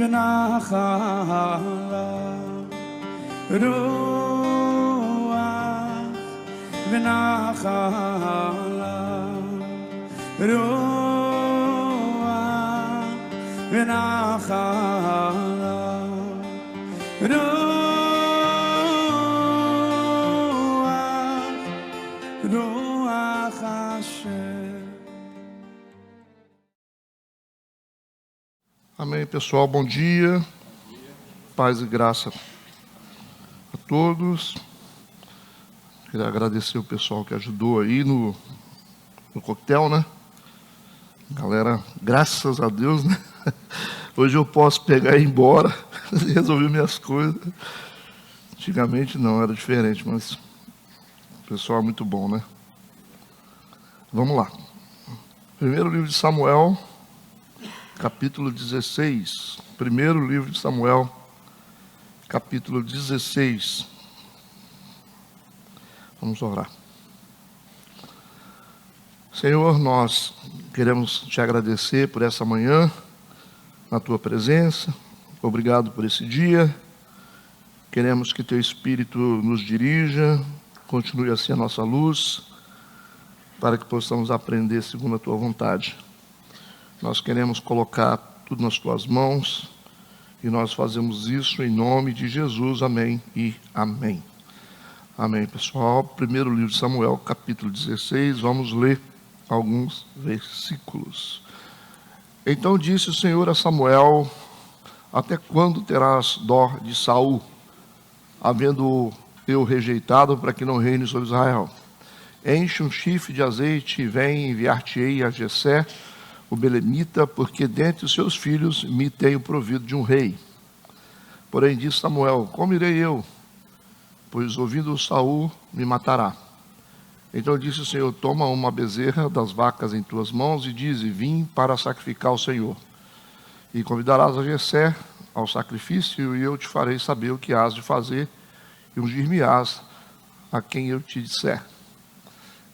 ונחלה רוח ונחלה רוח ונחלה רוח השם. Amém, pessoal, bom dia, paz e graça a todos. Queria agradecer o pessoal que ajudou aí no coquetel, né? Galera, graças a Deus, né? Hoje eu posso pegar e ir embora, resolver minhas coisas. Antigamente não, era diferente, mas o pessoal é muito bom, né? Vamos lá. Primeiro livro de Samuel, capítulo 16. Primeiro livro de Samuel, capítulo 16. Vamos orar. Senhor, nós queremos te agradecer por essa manhã, na tua presença. Obrigado por esse dia. Queremos que teu Espírito nos dirija, continue assim a nossa luz, para que possamos aprender segundo a tua vontade. Nós queremos colocar tudo nas tuas mãos, e nós fazemos isso em nome de Jesus. Amém e amém. Amém, pessoal. Primeiro livro de Samuel, capítulo 16, vamos ler alguns versículos. Então disse o Senhor a Samuel: até quando terás dó de Saul, havendo eu rejeitado, para que não reine sobre Israel? Enche um chifre de azeite e vem, enviar-te-ei a Jessé, o belemita, porque dentre os seus filhos me tenho provido de um rei. Porém disse Samuel: como irei eu? Pois ouvindo Saul me matará. Então disse o Senhor: toma uma bezerra das vacas em tuas mãos e dize: vim para sacrificar ao Senhor. E convidarás a Jessé ao sacrifício, e eu te farei saber o que hás de fazer, e ungir-me-ás a quem eu te disser.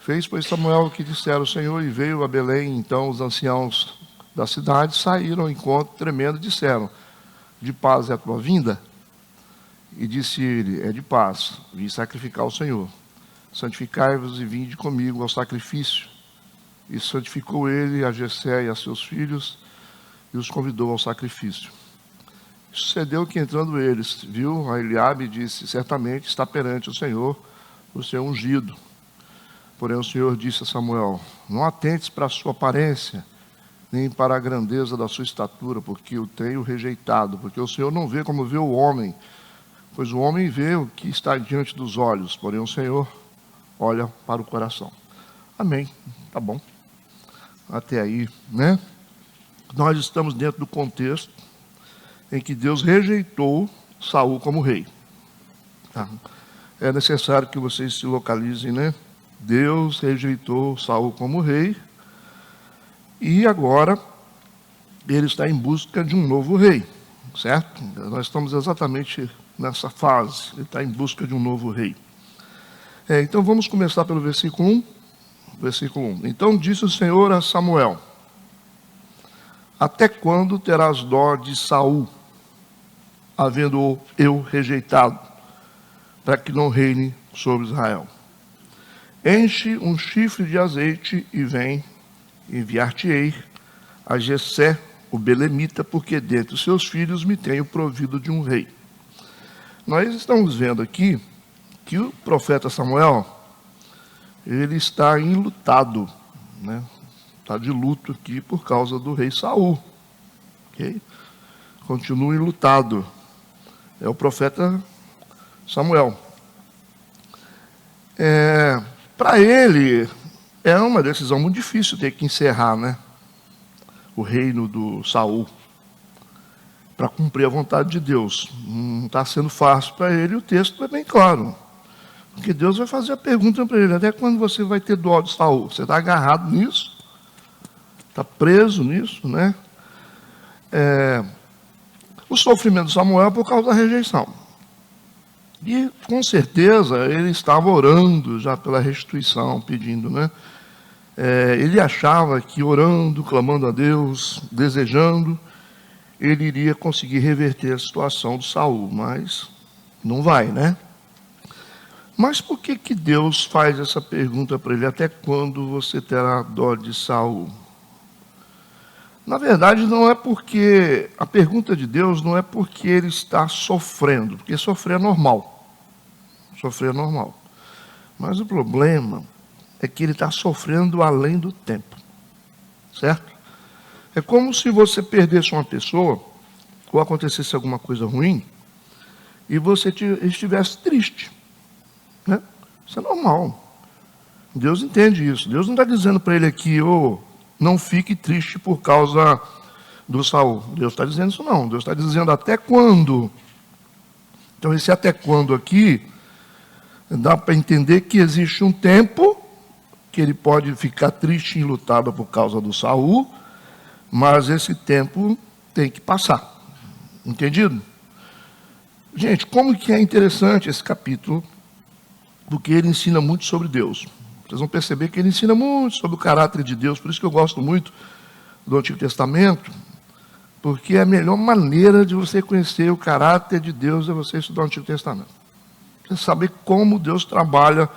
Fez, pois, Samuel o que dissera o Senhor, e veio a Belém. Então os anciãos da cidade saíram ao encontro tremendo e disseram: de paz é a tua vinda? E disse ele: é de paz, vim sacrificar ao Senhor. Santificai-vos e vinde comigo ao sacrifício. E santificou ele a Jessé e a seus filhos, e os convidou ao sacrifício. Sucedeu que, entrando eles, viu a Eliabe e disse: certamente está perante o Senhor o seu ungido. Porém o Senhor disse a Samuel: não atentes para a sua aparência, nem para a grandeza da sua estatura, porque o tenho rejeitado. Porque o Senhor não vê como vê o homem, pois o homem vê o que está diante dos olhos, porém o Senhor olha para o coração. Amém. Tá bom. Até aí, né? Nós estamos dentro do contexto em que Deus rejeitou Saul como rei. Tá? É necessário que vocês se localizem, né? Deus rejeitou Saul como rei, e agora ele está em busca de um novo rei, certo? Nós estamos exatamente nessa fase. Ele está em busca de um novo rei. Então vamos começar pelo versículo 1. Versículo 1. Então disse o Senhor a Samuel: até quando terás dó de Saul, havendo eu rejeitado, para que não reine sobre Israel? Enche um chifre de azeite e vem, enviar-te-ei a Jessé, o belemita, porque dentre os seus filhos me tenho provido de um rei. Nós estamos vendo aqui que o profeta Samuel, ele está enlutado, né? Está de luto aqui por causa do rei Saul. Okay? Continua enlutado. É o profeta Samuel. Para ele, é uma decisão muito difícil ter que encerrar, né, o reino do Saul, para cumprir a vontade de Deus. Não está sendo fácil para ele, e o texto é bem claro. Porque Deus vai fazer a pergunta para ele: até quando você vai ter dó de Saul? Você está agarrado nisso? Está preso nisso, né? O sofrimento de Samuel é por causa da rejeição. E, com certeza, ele estava orando já pela restituição, pedindo, né? Ele achava que orando, clamando a Deus, desejando, ele iria conseguir reverter a situação de Saul, mas não vai, né? Mas por que Deus faz essa pergunta para ele? Até quando você terá dó de Saul? Na verdade, não é porque... A pergunta de Deus não é porque ele está sofrendo, porque sofrer é normal. Sofrer é normal. Mas o problema é que ele está sofrendo além do tempo. Certo? É como se você perdesse uma pessoa, ou acontecesse alguma coisa ruim, e você estivesse triste. Né? Isso é normal. Deus entende isso. Deus não está dizendo para ele aqui, não fique triste por causa do Saul. Deus está dizendo isso não. Deus está dizendo até quando. Então esse até quando aqui, dá para entender que existe um tempo que ele pode ficar triste e enlutado por causa do Saul, mas esse tempo tem que passar. Entendido? Gente, como que é interessante esse capítulo, porque ele ensina muito sobre Deus. Vocês vão perceber que ele ensina muito sobre o caráter de Deus, por isso que eu gosto muito do Antigo Testamento, porque a melhor maneira de você conhecer o caráter de Deus é você estudar o Antigo Testamento. Você saber como Deus trabalha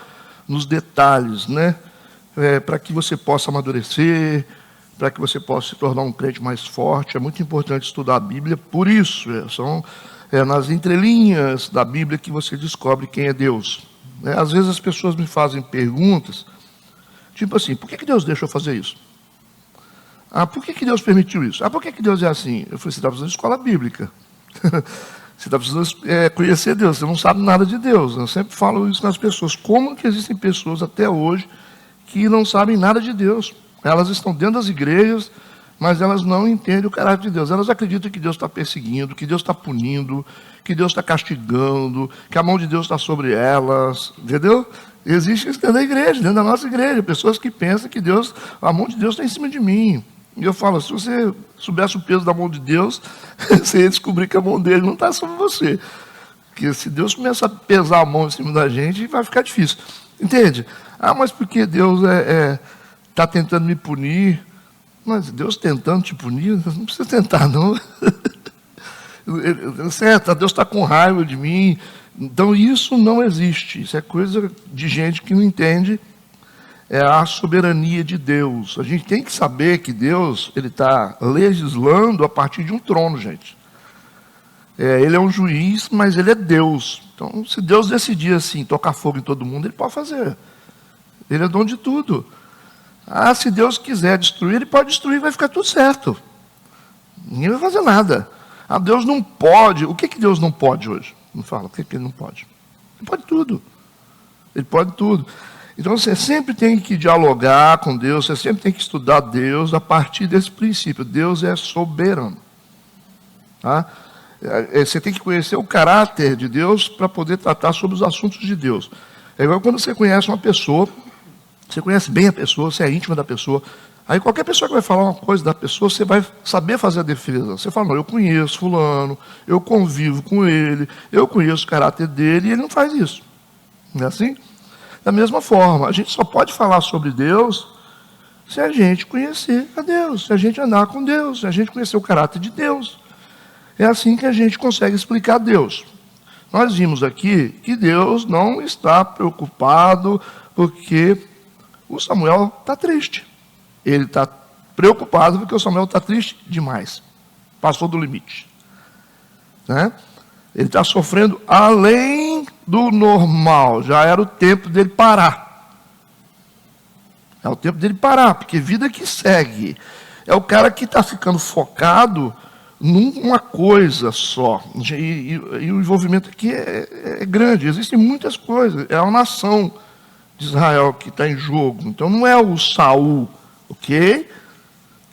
nos detalhes, né? Para que você possa amadurecer, para que você possa se tornar um crente mais forte. É muito importante estudar a Bíblia, por isso, são nas entrelinhas da Bíblia que você descobre quem é Deus. Às vezes as pessoas me fazem perguntas, tipo assim, por que Deus deixou eu fazer isso? Por que Deus permitiu isso? Por que Deus é assim? Eu falei, você está precisando de escola bíblica. Você está precisando conhecer Deus, você não sabe nada de Deus. Eu sempre falo isso nas pessoas. Como que existem pessoas até hoje que não sabem nada de Deus? Elas estão dentro das igrejas, mas elas não entendem o caráter de Deus. Elas acreditam que Deus está perseguindo, que Deus está punindo, que Deus está castigando, que a mão de Deus está sobre elas, entendeu? Existe isso dentro da igreja, dentro da nossa igreja, pessoas que pensam que a mão de Deus está em cima de mim. E eu falo, se você soubesse o peso da mão de Deus, você ia descobrir que a mão dele não está sobre você. Porque se Deus começar a pesar a mão em cima da gente, vai ficar difícil. Entende? Mas porque Deus está tentando me punir? Mas Deus tentando te punir? Não precisa tentar, não. Certo, Deus está com raiva de mim. Então isso não existe. Isso é coisa de gente que não entende a soberania de Deus. A gente tem que saber que Deus ele está legislando a partir de um trono, gente. Ele é um juiz, mas ele é Deus. Então, se Deus decidir assim, tocar fogo em todo mundo, ele pode fazer. Ele é dono de tudo. Se Deus quiser destruir, ele pode destruir, vai ficar tudo certo. Ninguém vai fazer nada. Deus não pode. O que Deus não pode hoje? Me fala, o que ele não pode? Ele pode tudo. Ele pode tudo. Então você sempre tem que dialogar com Deus, você sempre tem que estudar Deus a partir desse princípio. Deus é soberano. Tá? Você tem que conhecer o caráter de Deus para poder tratar sobre os assuntos de Deus. É igual quando você conhece uma pessoa, você conhece bem a pessoa, você é íntima da pessoa. Aí qualquer pessoa que vai falar uma coisa da pessoa, você vai saber fazer a defesa. Você fala, não, eu conheço fulano, eu convivo com ele, eu conheço o caráter dele, e ele não faz isso. Não é assim? Da mesma forma, a gente só pode falar sobre Deus se a gente conhecer a Deus, se a gente andar com Deus, se a gente conhecer o caráter de Deus. É assim que a gente consegue explicar Deus. Nós vimos aqui que Deus não está preocupado porque o Samuel está triste. Ele está preocupado porque o Samuel está triste demais. Passou do limite. Né? Ele está sofrendo além do normal. Já era o tempo dele parar. É o tempo dele parar, porque vida que segue. É o cara que está ficando focado numa coisa só. E o envolvimento aqui é grande. Existem muitas coisas. É a nação de Israel que está em jogo. Então não é o Saul, ok?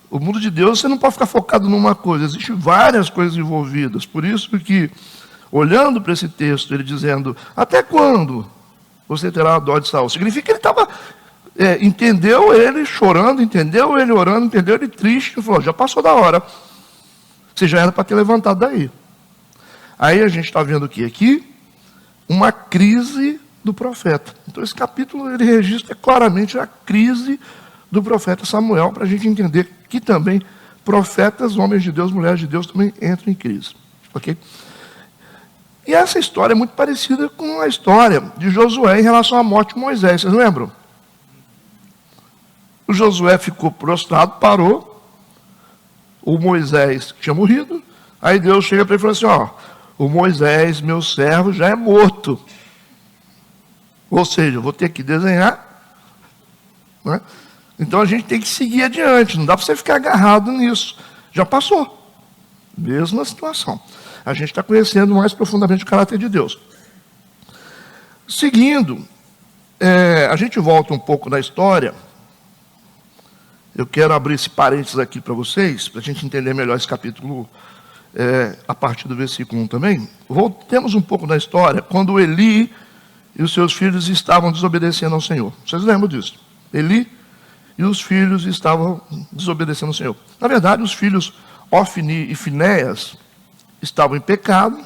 O mundo de Deus, você não pode ficar focado numa coisa. Existem várias coisas envolvidas. Por isso que, olhando para esse texto, ele dizendo, até quando você terá dó de Saul? Significa que ele estava, entendeu ele chorando, entendeu ele orando, entendeu ele triste, e falou, já passou da hora. Você já era para ter levantado daí. Aí a gente está vendo o que aqui? Uma crise do profeta. Então esse capítulo ele registra claramente a crise do profeta Samuel, para a gente entender que também profetas, homens de Deus, mulheres de Deus também entram em crise. Ok? E essa história é muito parecida com a história de Josué em relação à morte de Moisés. Vocês lembram? O Josué ficou prostrado, parou. O Moisés tinha morrido. Aí Deus chega para ele e fala assim, ó, o Moisés, meu servo, já é morto. Ou seja, eu vou ter que desenhar. Né? Então a gente tem que seguir adiante. Não dá para você ficar agarrado nisso. Já passou. Mesma situação. A gente está conhecendo mais profundamente o caráter de Deus. Seguindo, a gente volta um pouco na história. Eu quero abrir esse parênteses aqui para vocês, para a gente entender melhor esse capítulo a partir do versículo 1 também. Voltemos um pouco na história, quando Eli e os seus filhos estavam desobedecendo ao Senhor. Vocês lembram disso? Eli e os filhos estavam desobedecendo ao Senhor. Na verdade, os filhos Ofni e Finéias estavam em pecado,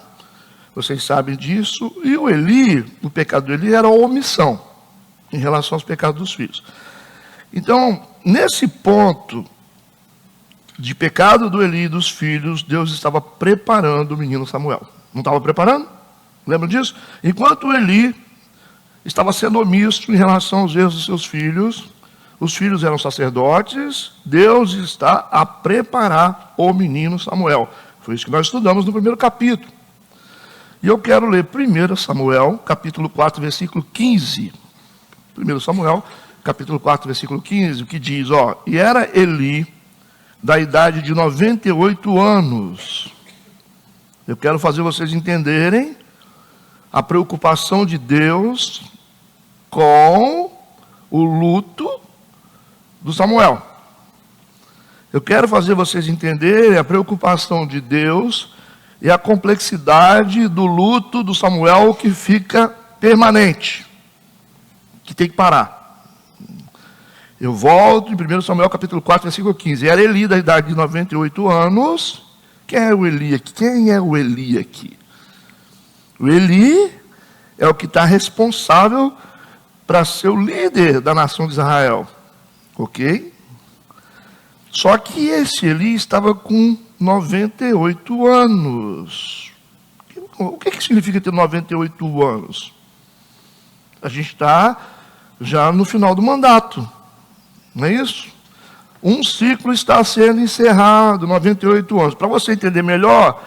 vocês sabem disso, e o Eli, o pecado do Eli era a omissão em relação aos pecados dos filhos. Então, nesse ponto de pecado do Eli e dos filhos, Deus estava preparando o menino Samuel. Não estava preparando? Lembram disso? Enquanto o Eli estava sendo omisso em relação aos erros dos seus filhos, os filhos eram sacerdotes, Deus está a preparar o menino Samuel. Foi isso que nós estudamos no primeiro capítulo. E eu quero ler 1 Samuel, capítulo 4, versículo 15. 1 Samuel, capítulo 4, versículo 15, o que diz, ó, e era Eli da idade de 98 anos. Eu quero fazer vocês entenderem a preocupação de Deus com o luto do Samuel. Eu quero fazer vocês entenderem a preocupação de Deus e a complexidade do luto do Samuel que fica permanente, que tem que parar. Eu volto em 1 Samuel capítulo 4, versículo 15. Era Eli da idade de 98 anos. Quem é o Eli aqui? Quem é o Eli aqui? O Eli é o que está responsável para ser o líder da nação de Israel. Ok? Só que esse Eli estava com 98 anos. O que significa ter 98 anos? A gente está já no final do mandato. Não é isso? Um ciclo está sendo encerrado, 98 anos. Para você entender melhor,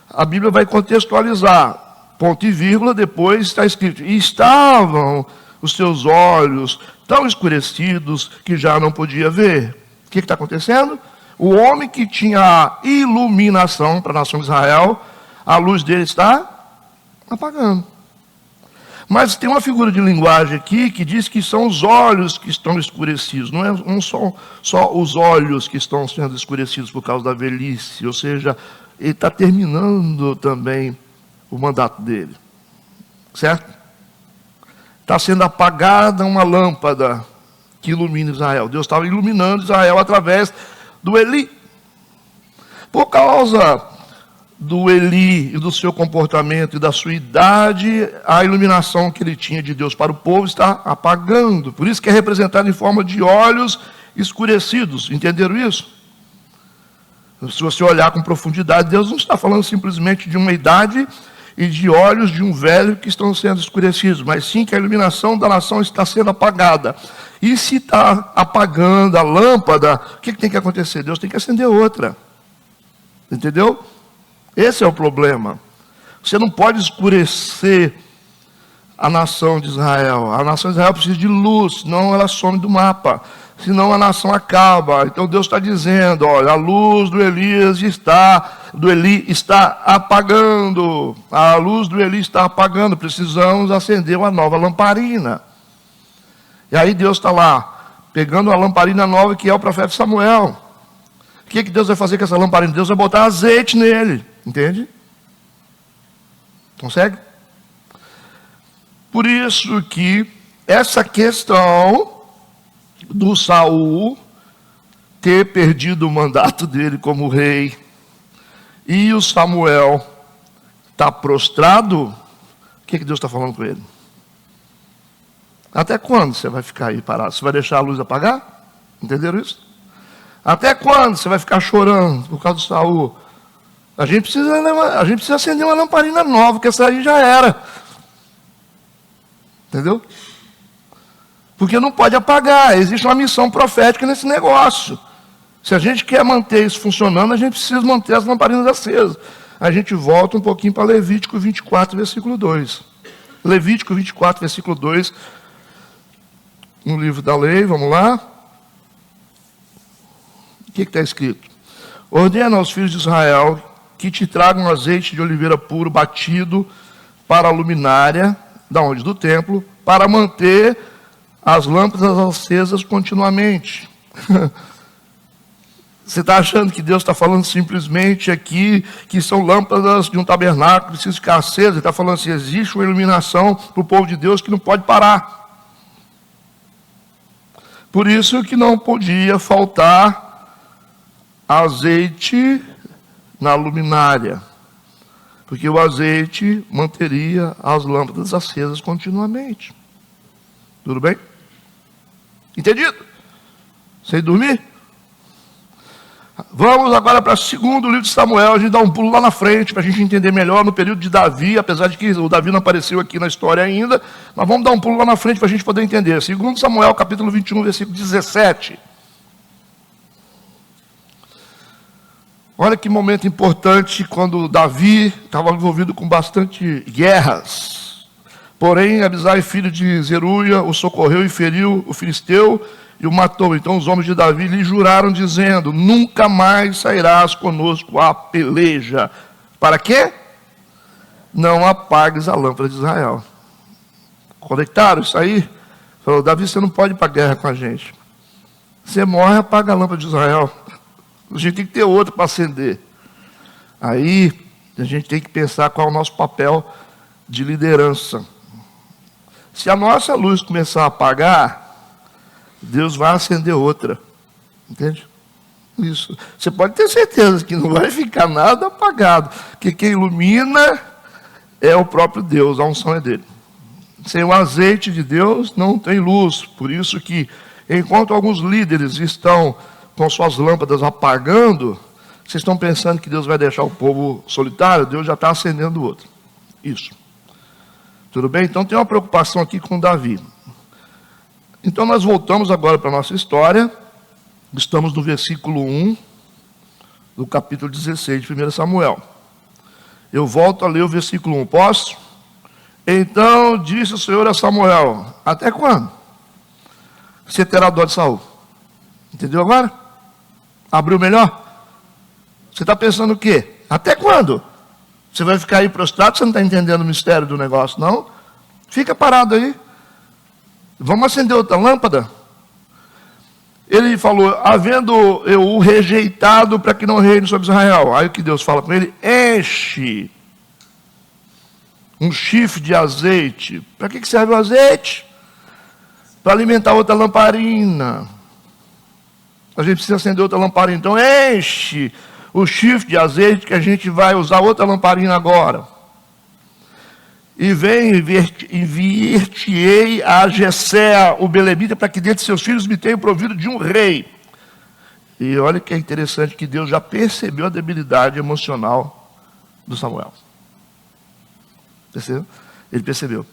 a Bíblia vai contextualizar. Ponto e vírgula, depois está escrito. E estavam os seus olhos tão escurecidos que já não podia ver. O que está acontecendo? O homem que tinha iluminação para a nação de Israel, a luz dele está apagando. Mas tem uma figura de linguagem aqui que diz que são os olhos que estão escurecidos. Não são só os olhos que estão sendo escurecidos por causa da velhice. Ou seja, ele está terminando também o mandato dele. Certo? Está sendo apagada uma lâmpada que ilumina Israel. Deus estava iluminando Israel através do Eli. Por causa do Eli e do seu comportamento e da sua idade, a iluminação que ele tinha de Deus para o povo está apagando. Por isso que é representado em forma de olhos escurecidos. Entenderam isso? Se você olhar com profundidade, Deus não está falando simplesmente de uma idade e de olhos de um velho que estão sendo escurecidos, mas sim que a iluminação da nação está sendo apagada. E se está apagando a lâmpada, o que tem que acontecer? Deus tem que acender outra. Entendeu? Esse é o problema. Você não pode escurecer a nação de Israel. A nação de Israel precisa de luz, senão ela some do mapa. Senão a nação acaba. Então Deus está dizendo, olha, a luz do Eli está apagando. A luz do Eli está apagando. Precisamos acender uma nova lamparina. E aí Deus está lá, pegando a lamparina nova que é o profeta Samuel. O que Deus vai fazer com essa lamparina? Deus vai botar azeite nele. Entende? Consegue? Por isso que essa questão do Saul ter perdido o mandato dele como rei e o Samuel está prostrado, o que Deus está falando com ele? Até quando você vai ficar aí parado? Você vai deixar a luz apagar? Entenderam isso? Até quando você vai ficar chorando por causa do Saul? A gente precisa acender uma lamparina nova, porque essa aí já era. Entendeu? Porque não pode apagar, existe uma missão profética nesse negócio. Se a gente quer manter isso funcionando, a gente precisa manter as lamparinas acesas. A gente volta um pouquinho para Levítico 24, versículo 2. Levítico 24, versículo 2, no livro da lei, vamos lá. O que está escrito? Ordena aos filhos de Israel que te tragam azeite de oliveira puro batido para a luminária, da onde? Do templo, para manter as lâmpadas acesas continuamente. Você está achando que Deus está falando simplesmente aqui que são lâmpadas de um tabernáculo, precisam ficar acesas? Ele está falando assim, existe uma iluminação para o povo de Deus que não pode parar. Por isso que não podia faltar azeite na luminária, porque o azeite manteria as lâmpadas acesas continuamente. Tudo bem? Entendido? Sem dormir? Vamos agora para o segundo livro de Samuel. A gente dá um pulo lá na frente para a gente entender melhor no período de Davi, apesar de que o Davi não apareceu aqui na história ainda, mas vamos dar um pulo lá na frente para a gente poder entender. Segundo Samuel, capítulo 21, versículo 17. Olha que momento importante quando Davi estava envolvido com bastante guerras. Porém, Abisai, filho de Zeruia, o socorreu e feriu o filisteu e o matou. Então os homens de Davi lhe juraram, dizendo: nunca mais sairás conosco à peleja. Para quê? Não apagues a lâmpada de Israel. Conectaram isso aí? Falou: Davi, você não pode ir para a guerra com a gente. Você morre, apaga a lâmpada de Israel. A gente tem que ter outra para acender. Aí a gente tem que pensar qual é o nosso papel de liderança. Se a nossa luz começar a apagar, Deus vai acender outra. Entende? Isso. Você pode ter certeza que não vai ficar nada apagado. Porque quem ilumina é o próprio Deus, a unção é dele. Sem o azeite de Deus não tem luz. Por isso que, enquanto alguns líderes estão com suas lâmpadas apagando, vocês estão pensando que Deus vai deixar o povo solitário? Deus já está acendendo outro. Isso. Tudo bem? Então tem uma preocupação aqui com Davi. Então nós voltamos agora para a nossa história. Estamos no versículo 1 do capítulo 16 de 1 Samuel. Eu volto a ler o versículo 1. Posso? Então disse o Senhor a Samuel: até quando você terá dó de Saul? Entendeu agora? Abriu melhor? Você está pensando o quê? Até quando? Você vai ficar aí prostrado? Você não está entendendo o mistério do negócio, não? Fica parado aí. Vamos acender outra lâmpada? Ele falou: havendo eu o rejeitado para que não reine sobre Israel. Aí o que Deus fala com ele? Enche um chifre de azeite. Para que serve o azeite? Para alimentar outra lamparina. A gente precisa acender outra lamparina. Então enche o chifre de azeite, que a gente vai usar outra lamparina agora. E vem enviar-te-ei a Jessé, o belemita, para que dentre seus filhos me tenha provido de um rei. E olha que é interessante que Deus já percebeu a debilidade emocional do Samuel. Percebeu? Ele percebeu.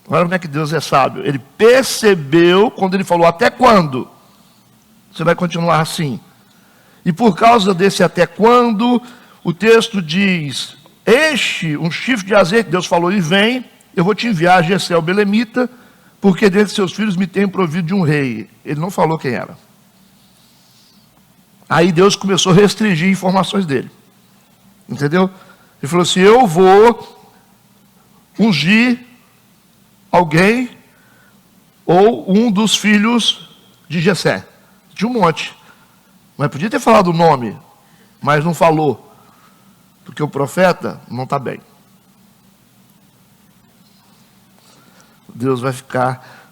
Olha como é que Deus é sábio. Ele percebeu quando ele falou: até quando você vai continuar assim? E por causa desse até quando, o texto diz: enche um chifre de azeite. Deus falou: e vem, eu vou te enviar a Jessé o belemita, porque dentre seus filhos me tem provido de um rei. Ele não falou quem era. Aí Deus começou a restringir informações dele. Entendeu? Ele falou assim: eu vou ungir alguém ou um dos filhos de Jessé. Tinha um monte. Mas podia ter falado o nome, mas não falou. Porque o profeta não está bem. Deus vai ficar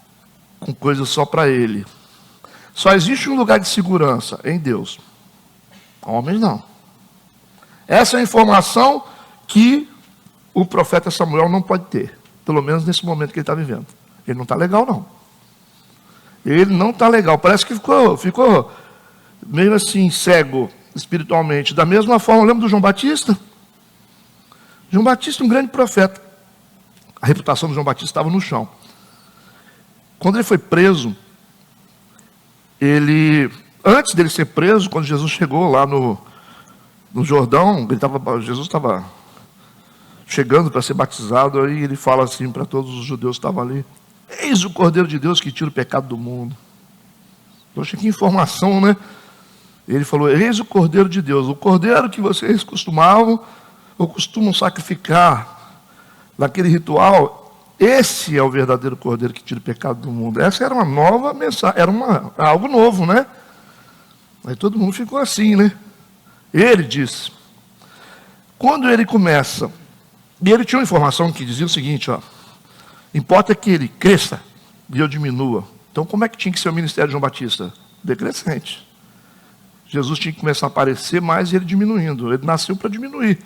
com coisas só para ele. Só existe um lugar de segurança em Deus. Homens não. Essa é a informação que o profeta Samuel não pode ter. Pelo menos nesse momento que ele está vivendo. Ele não está legal, não. Ele não está legal. Parece que ficou meio assim, cego espiritualmente. Da mesma forma, lembra do João Batista? João Batista, um grande profeta. A reputação do João Batista estava no chão. Quando ele foi preso, antes dele ser preso, quando Jesus chegou lá no Jordão, Jesus estava chegando para ser batizado, aí ele fala assim para todos os judeus que estavam ali: eis o Cordeiro de Deus que tira o pecado do mundo. Poxa, que informação, né? Ele falou: eis o Cordeiro de Deus, o Cordeiro que vocês costumam sacrificar naquele ritual. Esse é o verdadeiro Cordeiro que tira o pecado do mundo. Essa era uma nova mensagem, era algo novo, né? Aí todo mundo ficou assim, né? Ele disse, quando ele começa, e ele tinha uma informação que dizia o seguinte, importa que ele cresça e eu diminua. Então como é que tinha que ser o ministério de João Batista? Decrescente. Jesus tinha que começar a aparecer mais e ele diminuindo. Ele nasceu para diminuir.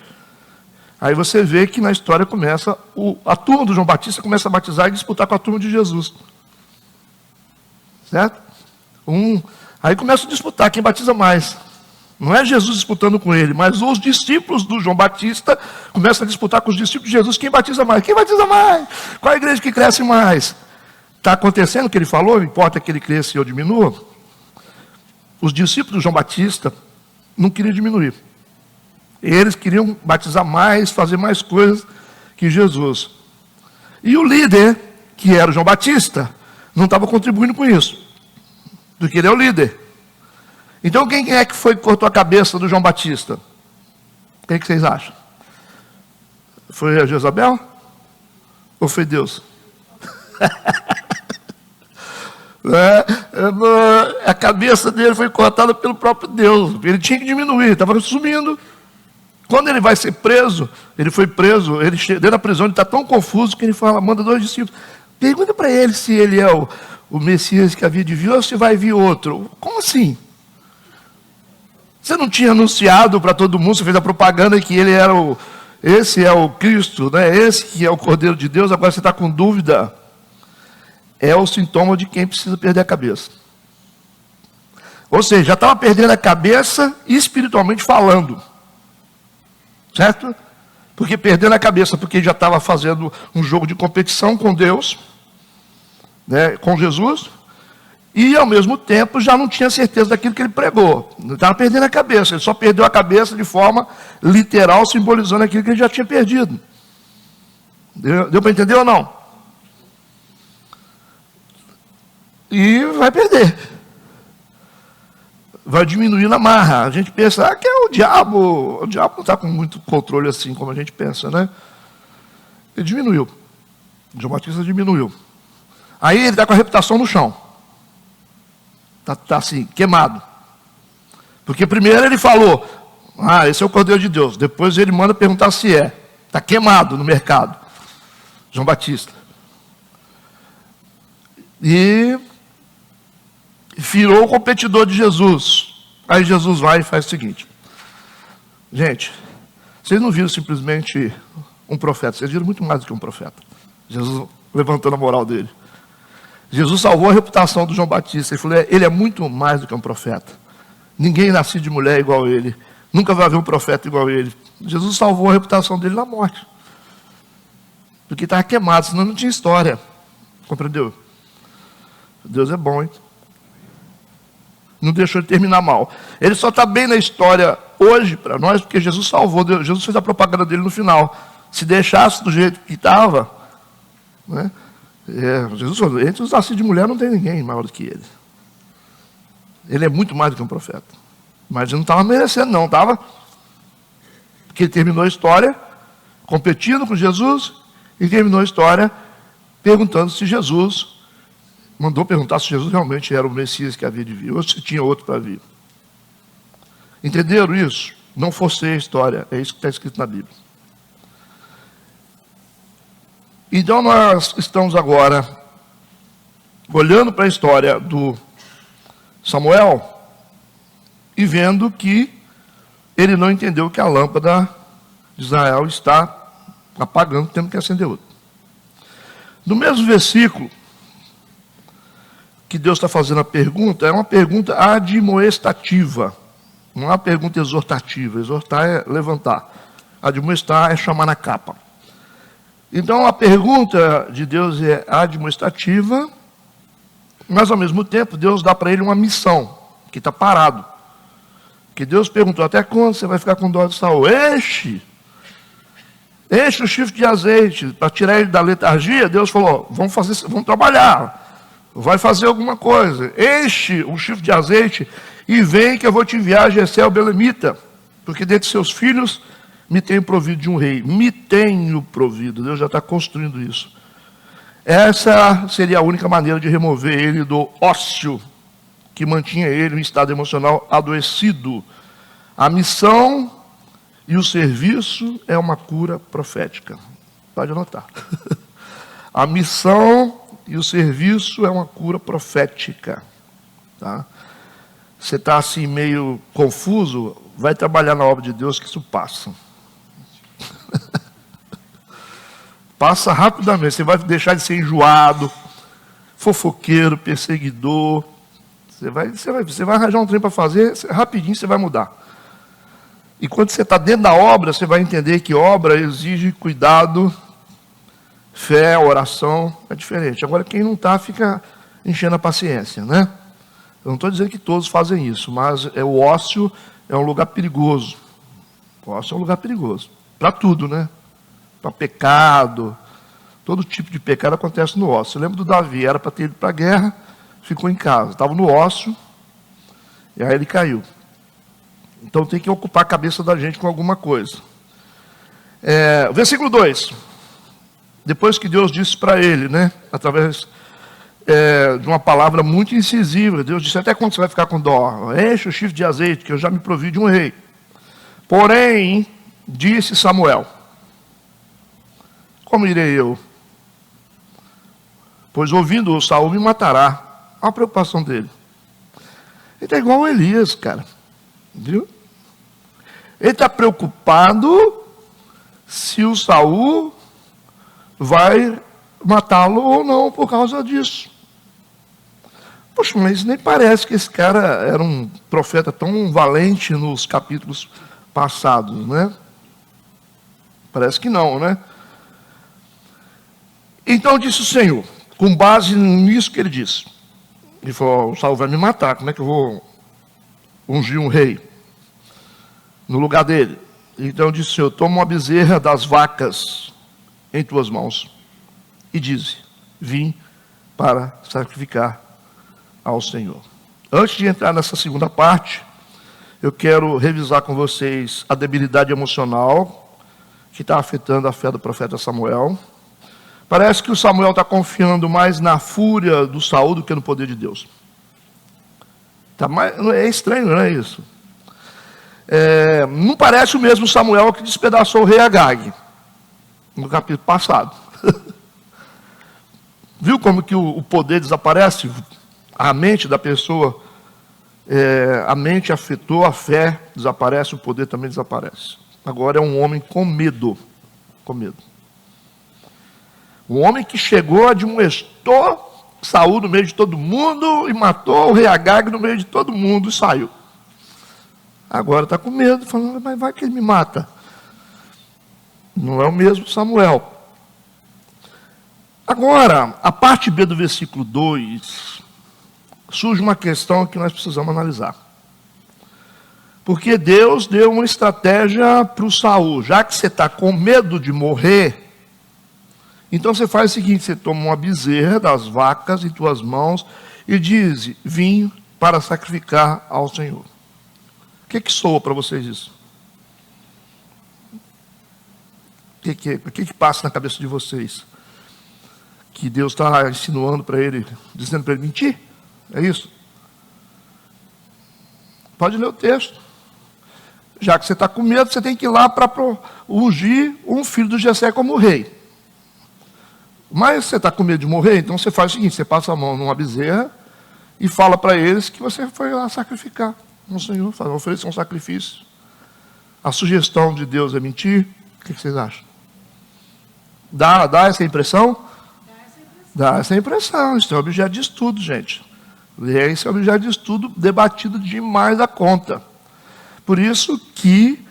Aí você vê que na história começa, a turma do João Batista começa a batizar e disputar com a turma de Jesus. Certo? Aí começa a disputar quem batiza mais. Não é Jesus disputando com ele, mas os discípulos do João Batista começam a disputar com os discípulos de Jesus. Quem batiza mais? Quem batiza mais? Qual a igreja que cresce mais? Está acontecendo o que ele falou? Importa que ele cresça e eu diminua? Os discípulos do João Batista não queriam diminuir. Eles queriam batizar mais, fazer mais coisas que Jesus. E o líder, que era o João Batista, não estava contribuindo com isso. Porque ele é o líder. Então quem é que foi que cortou a cabeça do João Batista? Quem que vocês acham? Foi a Jezabel? Ou foi Deus? A cabeça dele foi cortada pelo próprio Deus. Ele tinha que diminuir, estava sumindo. Quando ele vai ser preso, ele foi preso, dentro da prisão, ele está tão confuso que ele manda 2 discípulos. Pergunta para ele se ele é o Messias que havia de vir ou se vai vir outro. Como assim? Você não tinha anunciado para todo mundo, você fez a propaganda que ele era esse é o Cristo, né? Esse que é o Cordeiro de Deus, agora você está com dúvida. É o sintoma de quem precisa perder a cabeça. Ou seja, já estava perdendo a cabeça espiritualmente falando. Certo? Porque perdendo a cabeça, porque já estava fazendo um jogo de competição com Deus, né, com Jesus, e ao mesmo tempo já não tinha certeza daquilo que ele pregou. Ele estava perdendo a cabeça, ele só perdeu a cabeça de forma literal, simbolizando aquilo que ele já tinha perdido. Deu para entender ou não? E vai perder. Vai diminuir na marra. A gente pensa que é o diabo não está com muito controle assim como a gente pensa, né? Ele diminuiu. João Batista diminuiu. Aí ele está com a reputação no chão. Está assim, queimado. Porque primeiro ele falou, esse é o Cordeiro de Deus. Depois ele manda perguntar se é. Está queimado no mercado. João Batista. E virou o competidor de Jesus. Aí Jesus vai e faz o seguinte. Gente, vocês não viram simplesmente um profeta, vocês viram muito mais do que um profeta. Jesus levantando a moral dele. Jesus salvou a reputação do João Batista. Ele falou, ele é muito mais do que um profeta. Ninguém nasce de mulher igual ele. Nunca vai haver um profeta igual ele. Jesus salvou a reputação dele na morte. Porque estava queimado, senão não tinha história. Compreendeu? Deus é bom, hein? Não deixou de terminar mal. Ele só está bem na história hoje para nós, porque Jesus salvou. Jesus fez a propaganda dele no final. Se deixasse do jeito que estava, né? Jesus falou, entre os nascidos de mulher não tem ninguém maior do que ele. Ele é muito mais do que um profeta. Mas ele não estava merecendo, não, estava. Porque ele terminou a história competindo com Jesus e terminou a história perguntando se Jesus, mandou perguntar se Jesus realmente era o Messias que havia de vir, ou se tinha outro para vir. Entenderam isso? Não forcei a história, é isso que está escrito na Bíblia. Então nós estamos agora olhando para a história do Samuel e vendo que ele não entendeu que a lâmpada de Israel está apagando, tendo que acender outra. No mesmo versículo, que Deus está fazendo a pergunta é uma pergunta admoestativa, não é uma pergunta exortativa. Exortar é levantar, admoestar é chamar na capa. Então a pergunta de Deus é admoestativa, mas ao mesmo tempo Deus dá para ele uma missão, que está parado. Que Deus perguntou: até quando você vai ficar com dó de Saul? Enche o chifre de azeite, para tirar ele da letargia. Deus falou: vamos trabalhar, vai fazer alguma coisa. Enche o chifre de azeite e vem que eu vou te enviar a Jessé o belemita, porque dentre seus filhos me tenho provido de um rei. Me tenho provido. Deus já está construindo isso. Essa seria a única maneira de remover ele do ócio que mantinha ele em estado emocional adoecido. A missão e o serviço é uma cura profética. Pode anotar. A missão e o serviço é uma cura profética. Tá? Você está assim meio confuso, vai trabalhar na obra de Deus que isso passa. Passa rapidamente. Você vai deixar de ser enjoado, fofoqueiro, perseguidor. Você vai arranjar um trem para fazer, rapidinho você vai mudar. E quando você está dentro da obra, você vai entender que obra exige cuidado, fé, oração, é diferente. Agora, quem não está, fica enchendo a paciência, né? Eu não estou dizendo que todos fazem isso, mas o ócio é um lugar perigoso. O ócio é um lugar perigoso. Para tudo, né? Para pecado. Todo tipo de pecado acontece no ócio. Eu lembro do Davi, era para ter ido para a guerra, ficou em casa. Estava no ócio, e aí ele caiu. Então tem que ocupar a cabeça da gente com alguma coisa. Versículo 2. Depois que Deus disse para ele, né, através de uma palavra muito incisiva, Deus disse: até quando você vai ficar com dó? Enche o chifre de azeite, que eu já me provi de um rei. Porém, disse Samuel: como irei eu? Pois ouvindo-o, Saul me matará. Olha a preocupação dele. Ele está igual a Elias, cara. Viu? Ele está preocupado se o Saul vai matá-lo ou não por causa disso. Poxa, mas nem parece que esse cara era um profeta tão valente nos capítulos passados, né? Parece que não, né? Então disse o Senhor, com base nisso que ele disse. Ele falou: o Saul vai me matar, como é que eu vou ungir um rei no lugar dele? Então disse o Senhor: toma uma bezerra das vacas em tuas mãos e dize: vim para sacrificar ao Senhor. Antes de entrar nessa segunda parte, eu quero revisar com vocês a debilidade emocional que está afetando a fé do profeta Samuel. Parece que o Samuel está confiando mais na fúria do Saul do que no poder de Deus. É estranho, não é isso? Não parece o mesmo Samuel que despedaçou o rei Agag, no capítulo passado. Viu como que o poder desaparece? A mente da pessoa, a mente afetou, a fé desaparece, o poder também desaparece. Agora é um homem com medo. Com medo. Um homem que chegou, admoestou Saul no meio de todo mundo e matou o rei Agag no meio de todo mundo e saiu. Agora está com medo, falando: mas vai que ele me mata. Não é o mesmo Samuel. Agora, a parte B do versículo 2, surge uma questão que nós precisamos analisar. Porque Deus deu uma estratégia para o Saul. Já que você está com medo de morrer, então você faz o seguinte: você toma uma bezerra das vacas em tuas mãos e diz: vim para sacrificar ao Senhor. O que soa para vocês isso? O que passa na cabeça de vocês? Que Deus está insinuando para ele, dizendo para ele mentir? É isso? Pode ler o texto. Já que você está com medo, você tem que ir lá para ungir um filho do Jessé como rei. Mas você está com medo de morrer, então você faz o seguinte: você passa a mão numa bezerra e fala para eles que você foi lá sacrificar no Senhor, oferecer um sacrifício. A sugestão de Deus é mentir? O que vocês acham? Dá essa impressão? Dá essa impressão. Isso é objeto de estudo, gente. E esse é o objeto de estudo debatido demais da conta. Por isso que,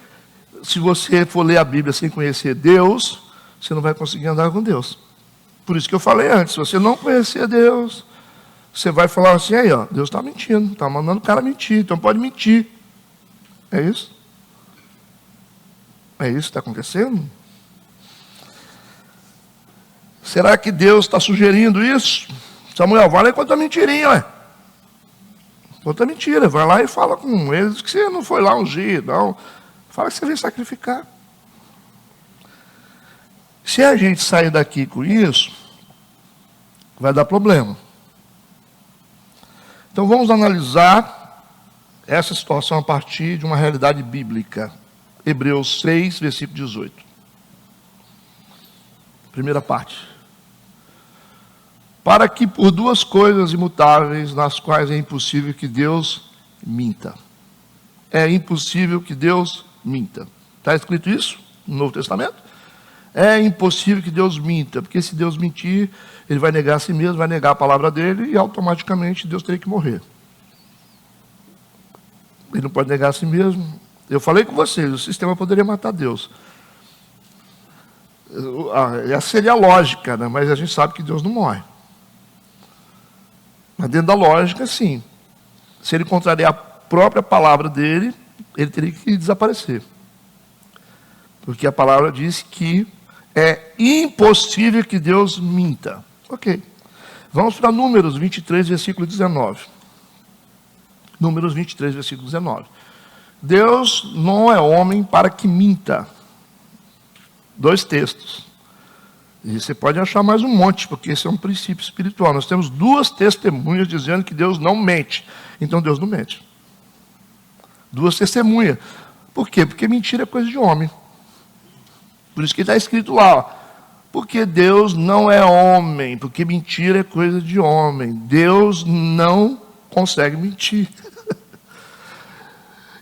se você for ler a Bíblia sem conhecer Deus, você não vai conseguir andar com Deus. Por isso que eu falei antes, se você não conhecer Deus, você vai falar assim, aí ó, Deus está mentindo, está mandando o cara mentir, então pode mentir. É isso? É isso que está acontecendo? Será que Deus está sugerindo isso? Samuel, vai lá e conta mentirinha, ué. Conta mentira, vai lá e fala com eles que você não foi lá ungir, não. Fala que você veio sacrificar. Se a gente sair daqui com isso, vai dar problema. Então vamos analisar essa situação a partir de uma realidade bíblica. Hebreus 6, versículo 18. Primeira parte. Para que por duas coisas imutáveis, nas quais é impossível que Deus minta. É impossível que Deus minta. Está escrito isso no Novo Testamento? É impossível que Deus minta, porque se Deus mentir, ele vai negar a si mesmo, vai negar a palavra dele e automaticamente Deus teria que morrer. Ele não pode negar a si mesmo. Eu falei com vocês, o sistema poderia matar Deus. Essa seria a lógica, né? Mas a gente sabe que Deus não morre. Mas dentro da lógica, sim. Se ele contrariar a própria palavra dele, ele teria que desaparecer. Porque a palavra diz que é impossível que Deus minta. Ok. Vamos para Números 23, versículo 19. Números 23, versículo 19. Deus não é homem para que minta. 2 textos. E você pode achar mais um monte, porque esse é um princípio espiritual. Nós temos 2 testemunhas dizendo que Deus não mente. Então Deus não mente. 2 testemunhas. Por quê? Porque mentira é coisa de homem. Por isso que está escrito lá, ó, porque Deus não é homem, porque mentira é coisa de homem. Deus não consegue mentir.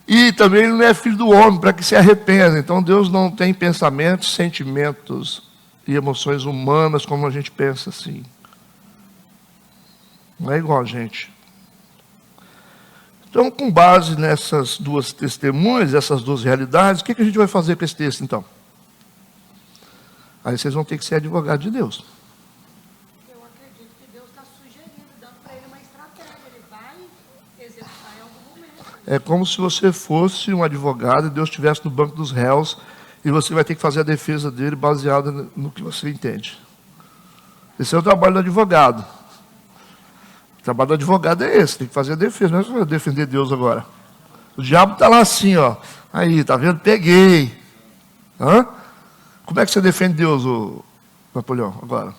E também ele não é filho do homem para que se arrependa. Então Deus não tem pensamentos, sentimentos e emoções humanas como a gente pensa assim. Não é igual a gente. Então, com base nessas 2 testemunhas, essas 2 realidades, o que a gente vai fazer com esse texto então? Aí vocês vão ter que ser advogado de Deus. Eu acredito que Deus está sugerindo, dando para ele uma estratégia. Ele vai executar em algum momento. É como se você fosse um advogado e Deus estivesse no banco dos réus e você vai ter que fazer a defesa dele baseada no que você entende. Esse é o trabalho do advogado. O trabalho do advogado é esse, tem que fazer a defesa. Não é só defender Deus agora. O diabo está lá assim, ó. Aí, tá vendo? Peguei. Hã? Como é que você defende Deus, Napoleão, agora?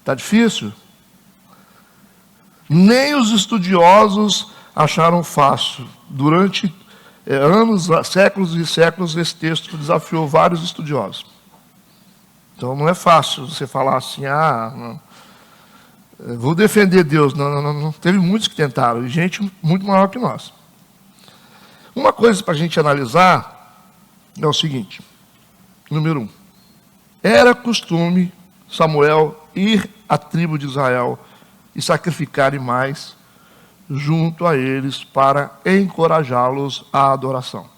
Está difícil? Nem os estudiosos acharam fácil. Durante anos, séculos e séculos, esse texto desafiou vários estudiosos. Então não é fácil você falar assim, não, vou defender Deus. Não. Teve muitos que tentaram, e gente muito maior que nós. Uma coisa para a gente analisar é o seguinte. Número 1. Era costume Samuel ir à tribo de Israel e sacrificar animais junto a eles para encorajá-los à adoração.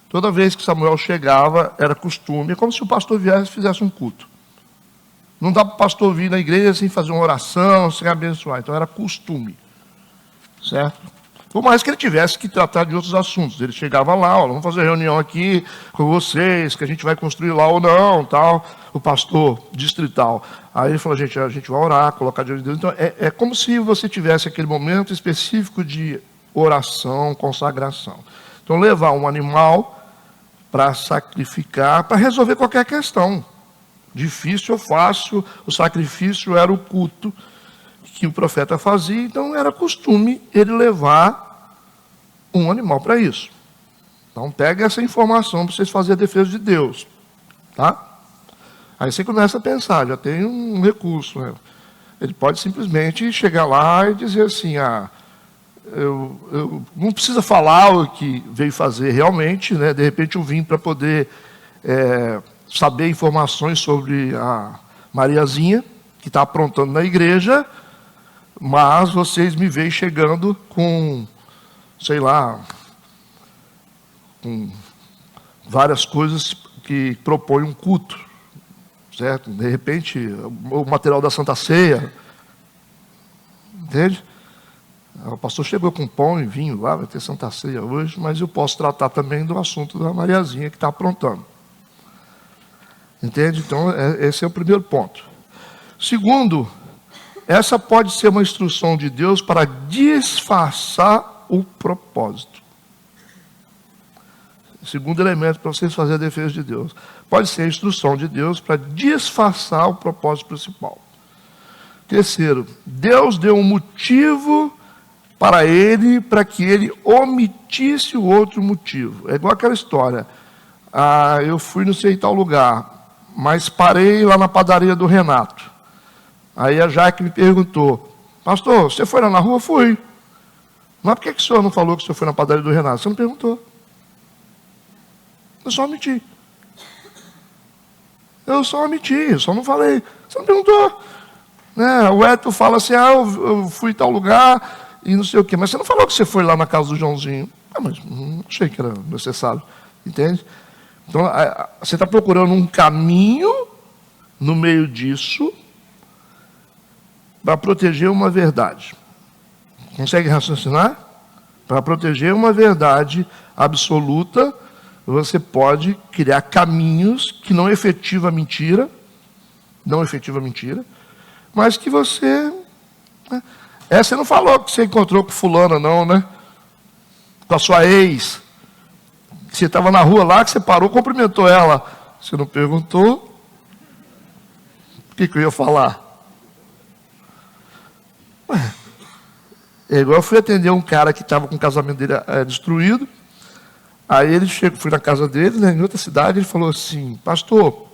Toda vez que Samuel chegava, era costume, é como se o pastor viesse e fizesse um culto. Não dá para o pastor vir na igreja sem fazer uma oração, sem abençoar. Então era costume. Certo? Por mais que ele tivesse que tratar de outros assuntos. Ele chegava lá, vamos fazer reunião aqui com vocês, que a gente vai construir lá ou não, tal. O pastor distrital. Aí ele falou, a gente vai orar, colocar diante de Deus. Então é como se você tivesse aquele momento específico de oração, consagração. Então levar um animal para sacrificar, para resolver qualquer questão. Difícil ou fácil, o sacrifício era o culto que o profeta fazia, então era costume ele levar um animal para isso. Então pega essa informação para vocês fazerem a defesa de Deus. Tá? Aí você começa a pensar, já tem um recurso. Né? Ele pode simplesmente chegar lá e dizer assim, eu não precisa falar o que veio fazer realmente, né? De repente eu vim para poder saber informações sobre a Mariazinha, que está aprontando na igreja. Mas vocês me veem chegando com, sei lá, com várias coisas que propõem um culto, certo? De repente, o material da Santa Ceia, entende? O pastor chegou com pão e vinho lá, vai ter Santa Ceia hoje, mas eu posso tratar também do assunto da Mariazinha que está aprontando. Entende? Então, esse é o primeiro ponto. Segundo, essa pode ser uma instrução de Deus para disfarçar o propósito. Segundo elemento para vocês fazerem a defesa de Deus. Pode ser a instrução de Deus para disfarçar o propósito principal. Terceiro, Deus deu um motivo para ele, para que ele omitisse o outro motivo. É igual aquela história. Eu fui não sei tal lugar, mas parei lá na padaria do Renato. Aí a Jaque me perguntou, pastor, você foi lá na rua? Fui. Mas por que o senhor não falou que o senhor foi na padaria do Renato? Você não perguntou. Eu só omiti. Eu só não falei. Você não perguntou. Né? O Eto fala assim, eu fui em tal lugar e não sei o quê. Mas você não falou que você foi lá na casa do Joãozinho. Mas não achei que era necessário. Entende? Então, você está procurando um caminho no meio disso para proteger uma verdade. Consegue raciocinar? Para proteger uma verdade absoluta, você pode criar caminhos que não efetiva a mentira, mas que você... Né? Você não falou que você encontrou com fulana, não, né? Com a sua ex. Você estava na rua lá, que você parou, cumprimentou ela. Você não perguntou? O que eu ia falar? É igual eu fui atender um cara que estava com o casamento dele destruído. Aí ele fui na casa dele, né, em outra cidade, ele falou assim, pastor,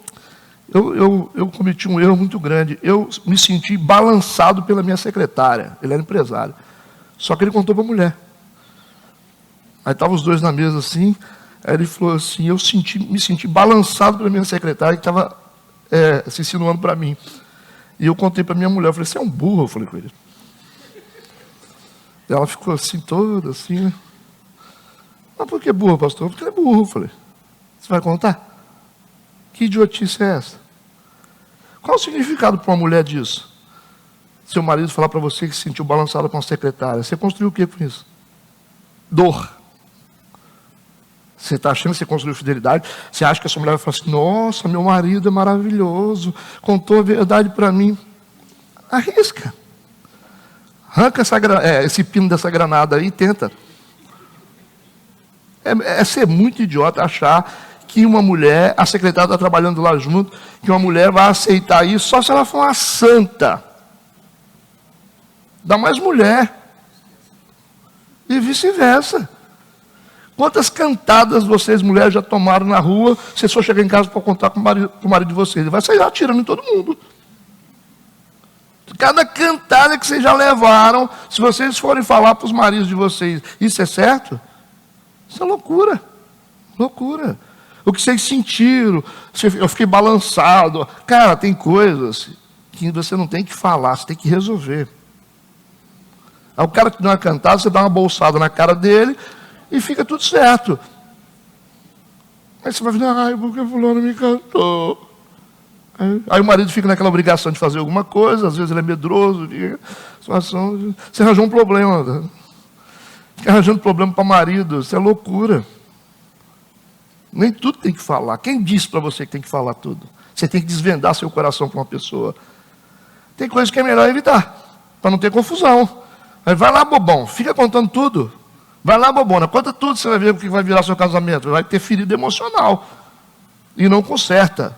eu cometi um erro muito grande. Eu me senti balançado pela minha secretária. Ele era empresário. Só que ele contou para a mulher. Aí estavam os dois na mesa assim. Aí ele falou assim, me senti balançado pela minha secretária que estava se insinuando para mim. E eu contei para minha mulher. Eu falei, você é um burro, eu falei com ele. Ela ficou assim, toda assim, né? Mas por que burro, pastor? Porque ele é burro, eu falei. Você vai contar? Que idiotice é essa? Qual o significado para uma mulher disso? Seu marido falar para você que se sentiu balançado com a secretária. Você construiu o que com isso? Dor. Você está achando que você construiu fidelidade? Você acha que a sua mulher vai falar assim, nossa, meu marido é maravilhoso, contou a verdade para mim. Arrisca. Arranca esse pino dessa granada aí e tenta. É ser muito idiota achar que uma mulher, a secretária está trabalhando lá junto, que uma mulher vai aceitar isso só se ela for uma santa. Dá mais mulher. E vice-versa. Quantas cantadas vocês, mulheres, já tomaram na rua, se for chegar em casa para contar com o marido de vocês? Ele vai sair atirando em todo mundo. Cada cantada que vocês já levaram, se vocês forem falar para os maridos de vocês, isso é certo? Isso é loucura. Loucura. O que vocês sentiram, eu fiquei balançado. Cara, tem coisas que você não tem que falar, você tem que resolver. Aí o cara que dá uma cantada, você dá uma bolsada na cara dele e fica tudo certo. Aí você vai falar, porque fulano me cantou. Aí o marido fica naquela obrigação de fazer alguma coisa, às vezes ele é medroso, você arranjou um problema. Fica arranjando problema para o marido, isso é loucura. Nem tudo tem que falar. Quem disse para você que tem que falar tudo? Você tem que desvendar seu coração para uma pessoa. Tem coisas que é melhor evitar, para não ter confusão. Aí vai lá, bobão, fica contando tudo. Vai lá, bobona, conta tudo, você vai ver o que vai virar seu casamento. Vai ter ferida emocional. E não conserta.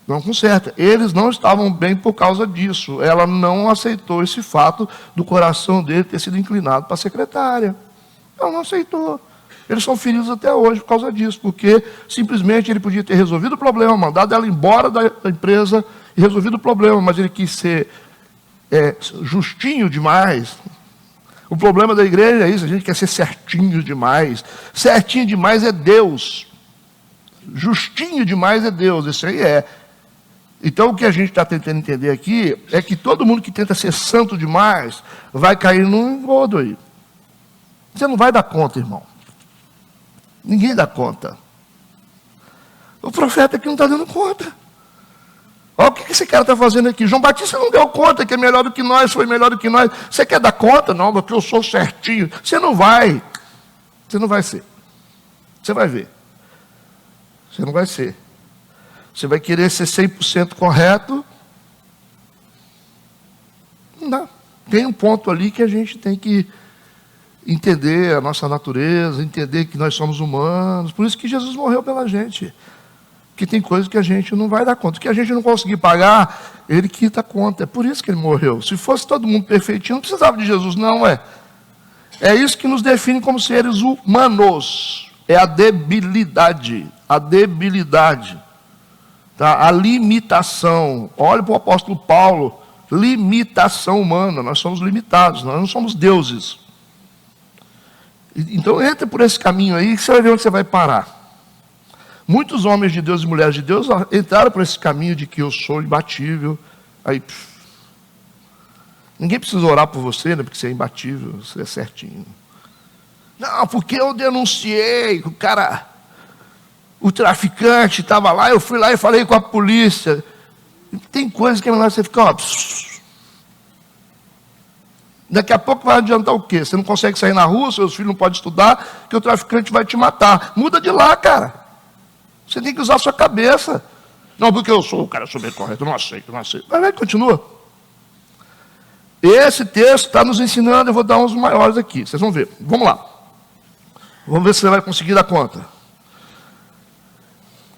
Não conserta. Eles não estavam bem por causa disso. Ela não aceitou esse fato do coração dele ter sido inclinado para a secretária. Ela não aceitou. Eles são feridos até hoje por causa disso, porque simplesmente ele podia ter resolvido o problema, mandado ela embora da empresa e resolvido o problema, mas ele quis ser justinho demais. O problema da igreja é isso, a gente quer ser certinho demais. Certinho demais é Deus. Justinho demais é Deus, isso aí é. Então, o que a gente está tentando entender aqui é que todo mundo que tenta ser santo demais vai cair num engodo aí. Você não vai dar conta, irmão. Ninguém dá conta. O profeta aqui não está dando conta. Olha o que esse cara está fazendo aqui. João Batista não deu conta que é melhor do que nós, foi melhor do que nós. Você quer dar conta? Não, porque eu sou certinho. Você não vai. Você não vai ser. Você vai ver. Você não vai ser. Você vai querer ser 100% correto. Não dá. Tem um ponto ali que a gente tem que entender a nossa natureza, entender que nós somos humanos. Por isso que Jesus morreu pela gente. Que tem coisas que a gente não vai dar conta. O que a gente não conseguir pagar, ele quita a conta. É por isso que ele morreu. Se fosse todo mundo perfeitinho, não precisava de Jesus, não é. É isso que nos define como seres humanos. É a debilidade. A debilidade. Tá? A limitação. Olha para o apóstolo Paulo. Limitação humana. Nós somos limitados, nós não somos deuses. Então entra por esse caminho aí que você vai ver onde você vai parar. Muitos homens de Deus e mulheres de Deus entraram por esse caminho de que eu sou imbatível. Aí, ninguém precisa orar por você, né? Porque você é imbatível, você é certinho. Não, porque eu denunciei, o traficante estava lá, eu fui lá e falei com a polícia. Tem coisas que é melhor você ficar, daqui a pouco vai adiantar o quê? Você não consegue sair na rua, seus filhos não podem estudar, que o traficante vai te matar. Muda de lá, cara. Você tem que usar a sua cabeça. Não, porque eu sou o cara super correto, eu não aceito. Vai, continua. Esse texto está nos ensinando, eu vou dar uns maiores aqui, vocês vão ver. Vamos lá. Vamos ver se você vai conseguir dar conta.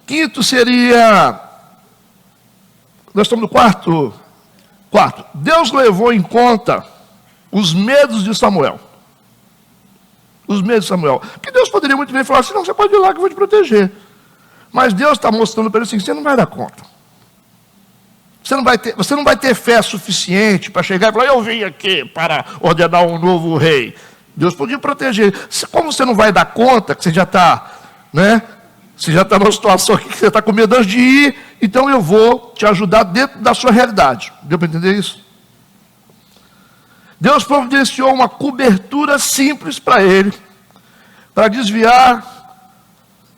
Quinto seria... Nós estamos no quarto. Deus levou em conta os medos de Samuel. Os medos de Samuel. Porque Deus poderia muito bem falar assim, não, você pode ir lá que eu vou te proteger. Mas Deus está mostrando para ele assim, você não vai dar conta. Você não vai ter fé suficiente para chegar e falar, eu vim aqui para ordenar um novo rei. Deus podia proteger. Como você não vai dar conta, que você já está, né? Você já está numa situação aqui que você está com medo antes de ir, então eu vou te ajudar dentro da sua realidade. Deu para entender isso? Deus providenciou uma cobertura simples para ele, para desviar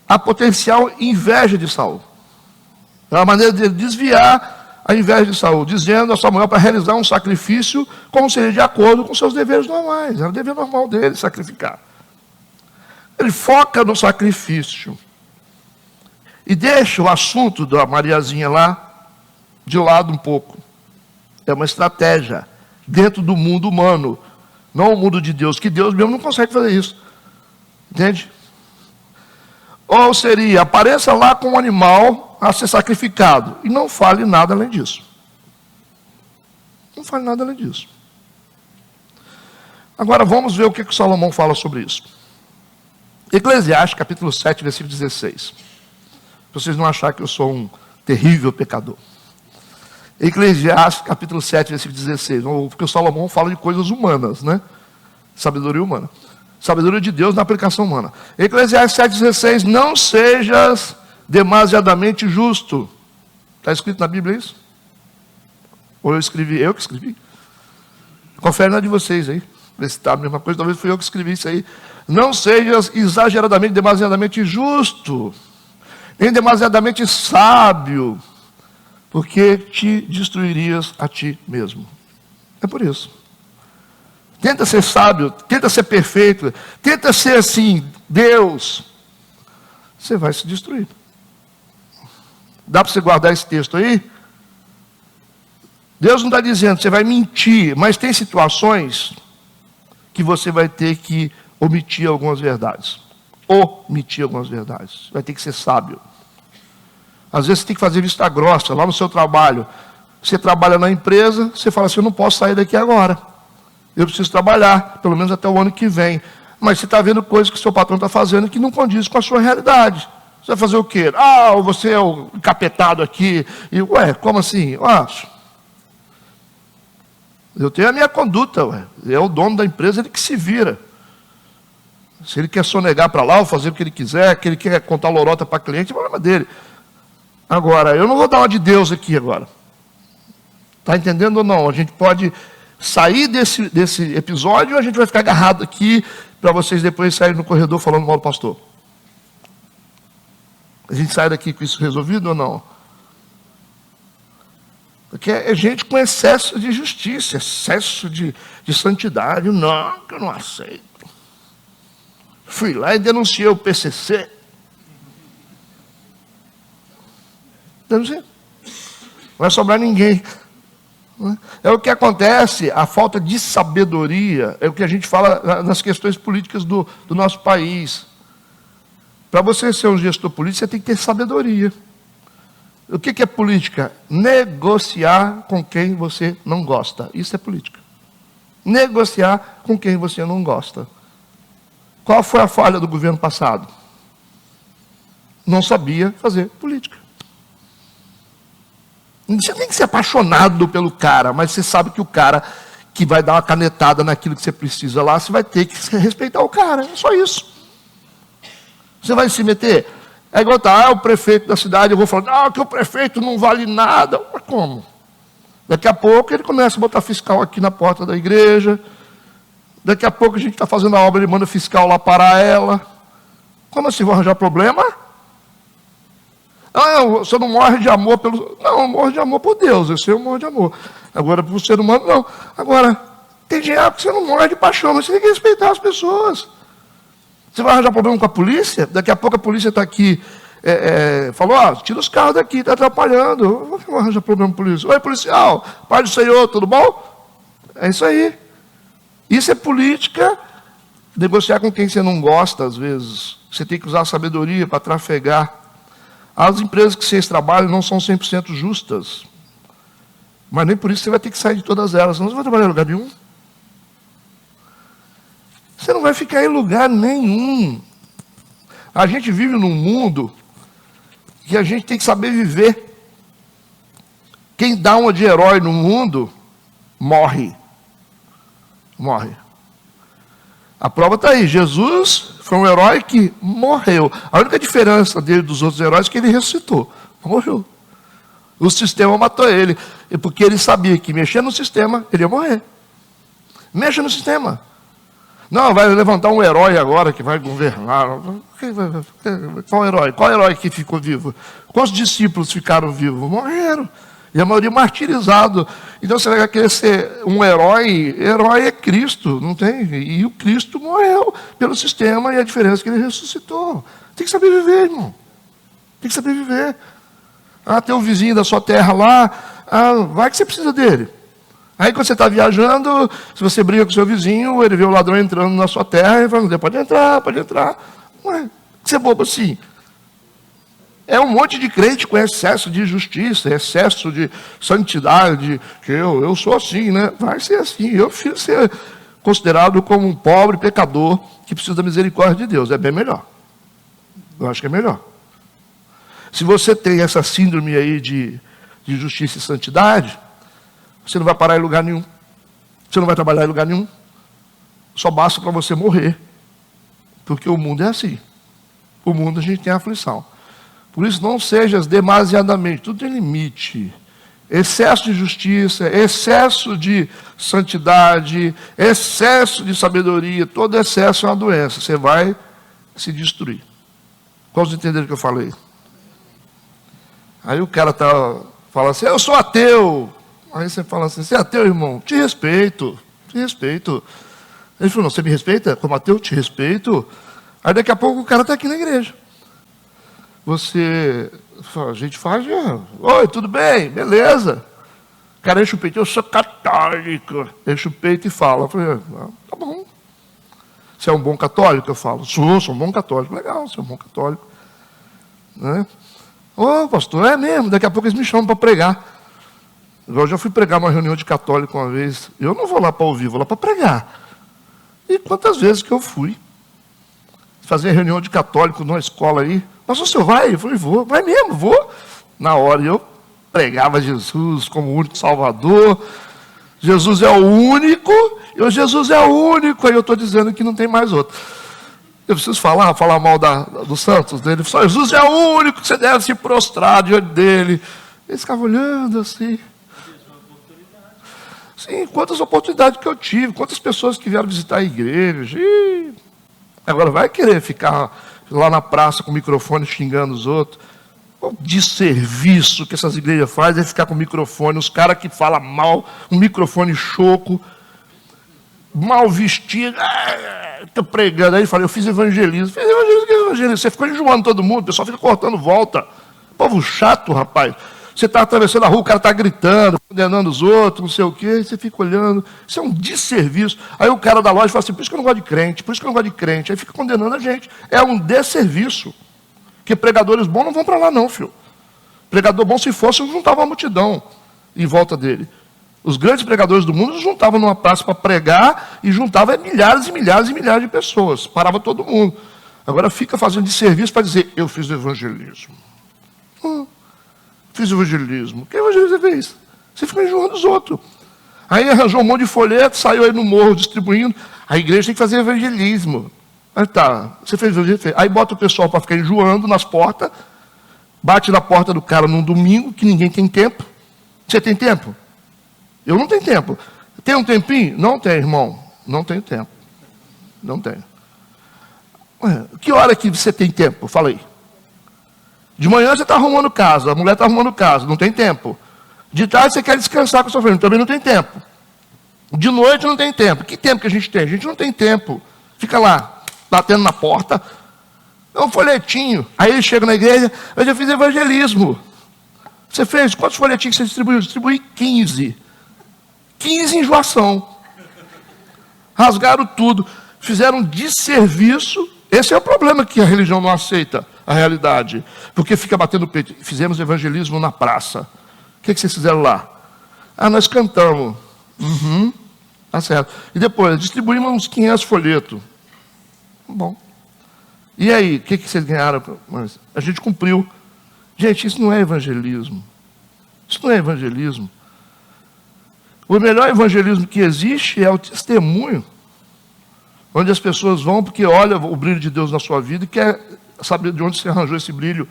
a potencial inveja de Saul. É uma maneira de desviar a inveja de Saul, dizendo a Samuel para realizar um sacrifício como seria de acordo com seus deveres normais. Era o dever normal dele sacrificar. Ele foca no sacrifício e deixa o assunto da Mariazinha lá de lado um pouco. É uma estratégia dentro do mundo humano, não o mundo de Deus, que Deus mesmo não consegue fazer isso. Entende? Ou seria, apareça lá com um animal a ser sacrificado. E não fale nada além disso. Não fale nada além disso. Agora vamos ver o que Salomão fala sobre isso. Eclesiastes, capítulo 7, versículo 16. Para vocês não acharem que eu sou um terrível pecador. Eclesiastes, capítulo 7, versículo 16. Porque o Salomão fala de coisas humanas, né? Sabedoria humana. Sabedoria de Deus na aplicação humana. Eclesiastes 7,16, não sejas demasiadamente justo. Está escrito na Bíblia isso? Ou eu escrevi? Eu que escrevi? Confere na de vocês aí. Ver se está a mesma coisa, talvez fui eu que escrevi isso aí. Não sejas exageradamente, demasiadamente justo, nem demasiadamente sábio, porque te destruirias a ti mesmo. É por isso. Tenta ser sábio, tenta ser perfeito, tenta ser assim, Deus. Você vai se destruir. Dá para você guardar esse texto aí? Deus não está dizendo, você vai mentir, mas tem situações que você vai ter que omitir algumas verdades. Omitir algumas verdades. Vai ter que ser sábio. Às vezes você tem que fazer vista grossa, lá no seu trabalho. Você trabalha na empresa, você fala assim, eu não posso sair daqui agora. Eu preciso trabalhar, pelo menos até o ano que vem. Mas você está vendo coisas que o seu patrão está fazendo que não condiz com a sua realidade. Você vai fazer o quê? Você é o encapetado aqui. E, como assim? Eu tenho a minha conduta, É o dono da empresa, ele que se vira. Se ele quer sonegar para lá, ou fazer o que ele quiser, que ele quer contar lorota para cliente, é problema dele. Agora, eu não vou dar uma de Deus aqui agora. Está entendendo ou não? A gente pode sair desse episódio, a gente vai ficar agarrado aqui para vocês depois saírem no corredor falando mal do pastor. A gente sai daqui com isso resolvido ou não? Porque é gente com excesso de justiça, excesso de santidade. Não, que eu não aceito. Fui lá e denunciei o PCC. Denunciei. Não vai sobrar ninguém. É o que acontece, a falta de sabedoria, é o que a gente fala nas questões políticas do nosso país. Para você ser um gestor político, você tem que ter sabedoria. O que é política? Negociar com quem você não gosta. Isso é política. Negociar com quem você não gosta. Qual foi a falha do governo passado? Não sabia fazer política. Você tem que ser apaixonado pelo cara, mas você sabe que o cara que vai dar uma canetada naquilo que você precisa lá, você vai ter que respeitar o cara. É só isso. Você vai se meter? É igual o prefeito da cidade, eu vou falar, que o prefeito não vale nada. Mas como? Daqui a pouco ele começa a botar fiscal aqui na porta da igreja. Daqui a pouco a gente está fazendo a obra, ele manda fiscal lá parar ela. Como assim, vou arranjar problema? Você não morre de amor pelo... Não, eu morro de amor por Deus, eu morro de amor. Agora, por ser humano, não. Agora, tem diabo que você não morre de paixão, mas você tem que respeitar as pessoas. Você vai arranjar problema com a polícia? Daqui a pouco a polícia está aqui, falou, tira os carros daqui, está atrapalhando. Eu vou arranjar problema com a polícia. Oi, policial, Pai do Senhor, tudo bom? É isso aí. Isso é política. Negociar com quem você não gosta, às vezes. Você tem que usar a sabedoria para trafegar. As empresas que vocês trabalham não são 100% justas. Mas nem por isso você vai ter que sair de todas elas. Senão você vai trabalhar em lugar nenhum. Você não vai ficar em lugar nenhum. A gente vive num mundo que a gente tem que saber viver. Quem dá uma de herói no mundo, morre. Morre. A prova está aí. Jesus foi um herói que morreu. A única diferença dele dos outros heróis é que ele ressuscitou. Morreu. O sistema matou ele. Porque ele sabia que mexer no sistema, ele ia morrer. Mexa no sistema. Não, vai levantar um herói agora que vai governar. Qual herói? Qual herói que ficou vivo? Quantos discípulos ficaram vivos? Morreram. E a maioria martirizado. Então você vai querer ser um herói. Herói é Cristo, não tem? E o Cristo morreu pelo sistema, e a diferença é que ele ressuscitou. Tem que saber viver, irmão. Tem que saber viver. Tem um vizinho da sua terra lá. Vai que você precisa dele. Aí quando você está viajando, se você briga com o seu vizinho, ele vê o ladrão entrando na sua terra, e fala, pode entrar, pode entrar. Ué, você é bobo assim. É um monte de crente com excesso de justiça, excesso de santidade, que eu sou assim, né? Vai ser assim. Eu prefiro ser considerado como um pobre pecador que precisa da misericórdia de Deus. É bem melhor. Eu acho que é melhor. Se você tem essa síndrome aí de justiça e santidade, você não vai parar em lugar nenhum. Você não vai trabalhar em lugar nenhum. Só basta para você morrer. Porque o mundo é assim. O mundo a gente tem aflição. Por isso, não sejas demasiadamente, tudo tem limite. Excesso de justiça, excesso de santidade, excesso de sabedoria, todo excesso é uma doença. Você vai se destruir. Quantos entenderam o que eu falei? Aí o cara fala assim, eu sou ateu. Aí você fala assim, você é ateu, irmão? Te respeito, te respeito. Ele falou, não, você me respeita? Como ateu, te respeito. Aí daqui a pouco o cara está aqui na igreja. A gente faz, oi, tudo bem? Beleza. O cara enche o peito, eu sou católico. Enche o peito e fala. Eu falei, tá bom. Você é um bom católico? Eu falo, sou um bom católico. Legal, você é um bom católico. Né? Pastor, é mesmo. Daqui a pouco eles me chamam para pregar. Eu já fui pregar numa reunião de católico uma vez. Eu não vou lá para ouvir, vou lá para pregar. E quantas vezes que eu fui fazer reunião de católico numa escola aí. Mas o senhor vai? Eu falei, vou. Vai mesmo, vou. Na hora eu pregava Jesus como o único Salvador. Jesus é o único. Jesus é o único. Aí eu estou dizendo que não tem mais outro. Eu preciso falar mal dos santos dele. Só Jesus é o único que você deve se prostrar diante dele. Eles ficavam olhando assim. Sim, quantas oportunidades que eu tive, quantas pessoas que vieram visitar a igreja. Ih, agora vai querer ficar lá na praça com o microfone xingando os outros. O desserviço que essas igrejas fazem é ficar com o microfone, os caras que falam mal, um microfone choco, mal vestido, estou pregando. Aí ele fala, eu fiz evangelismo. Fiz evangelismo, que evangelismo? Você ficou enjoando todo mundo, o pessoal fica cortando volta. Povo chato, rapaz. Você está atravessando a rua, o cara está gritando, condenando os outros, não sei o quê, você fica olhando. Isso é um desserviço. Aí o cara da loja fala assim, por isso que eu não gosto de crente, por isso que eu não gosto de crente. Aí fica condenando a gente. É um desserviço. Porque pregadores bons não vão para lá não, filho. Pregador bom, se fosse, juntava uma multidão em volta dele. Os grandes pregadores do mundo juntavam numa praça para pregar e juntava milhares e milhares e milhares de pessoas. Parava todo mundo. Agora fica fazendo de serviço para dizer, eu fiz evangelismo. Fiz evangelismo. Que evangelismo você fez? Você fica enjoando os outros. Aí arranjou um monte de folheto, saiu aí no morro distribuindo. A igreja tem que fazer evangelismo. Aí tá, você fez evangelismo. Aí bota o pessoal para ficar enjoando nas portas. Bate na porta do cara num domingo, que ninguém tem tempo. Você tem tempo? Eu não tenho tempo. Tem um tempinho? Não tem, irmão. Não tenho tempo. Não tenho. Ué, que hora que você tem tempo? Fala aí. De manhã você está arrumando casa, a mulher está arrumando casa, não tem tempo. De tarde você quer descansar com a sua família, também não tem tempo. De noite não tem tempo. Que tempo que a gente tem? A gente não tem tempo. Fica lá, batendo na porta. É um folhetinho. Aí ele chega na igreja, eu já fiz evangelismo. Você fez? Quantos folhetinhos você distribuiu? Eu distribuí 15. 15 enjoação. Rasgaram tudo. Fizeram desserviço. Esse é o problema que a religião não aceita a realidade. Porque fica batendo o peito. Fizemos evangelismo na praça. O que vocês fizeram lá? Nós cantamos. Tá certo. E depois, distribuímos uns 500 folhetos. Bom. E aí, o que vocês ganharam? A gente cumpriu. Gente, isso não é evangelismo. Isso não é evangelismo. O melhor evangelismo que existe é o testemunho. Onde as pessoas vão porque olham o brilho de Deus na sua vida e quer saber de onde você arranjou esse brilho.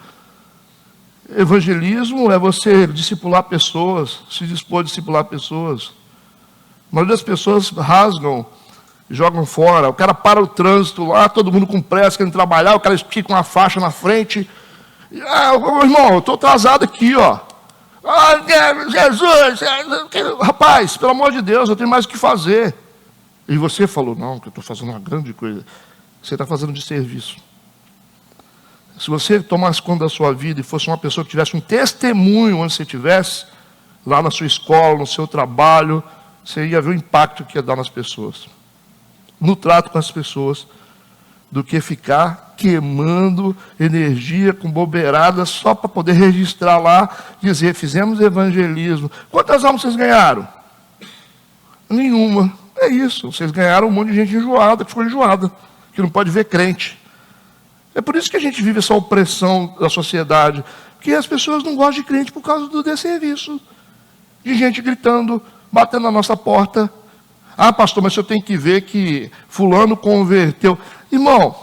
Evangelismo é você discipular pessoas, se dispor a discipular pessoas. A maioria das pessoas rasgam, jogam fora. O cara para o trânsito lá, todo mundo com pressa, querendo trabalhar, o cara estica uma faixa na frente. Irmão, eu estou atrasado aqui, ó. Jesus, rapaz, pelo amor de Deus, eu tenho mais o que fazer. E você falou, não, que eu estou fazendo uma grande coisa. Você está fazendo de serviço. Se você tomasse conta da sua vida e fosse uma pessoa que tivesse um testemunho onde você estivesse, lá na sua escola, no seu trabalho, você ia ver o impacto que ia dar nas pessoas. No trato com as pessoas, do que ficar queimando energia com bobeirada só para poder registrar lá, dizer, fizemos evangelismo. Quantas almas vocês ganharam? Nenhuma. É isso, vocês ganharam um monte de gente enjoada, que ficou enjoada, que não pode ver crente. É por isso que a gente vive essa opressão da sociedade, porque as pessoas não gostam de crente por causa do desserviço, de gente gritando, batendo na nossa porta. Pastor, mas eu tenho que ver que fulano converteu. Irmão,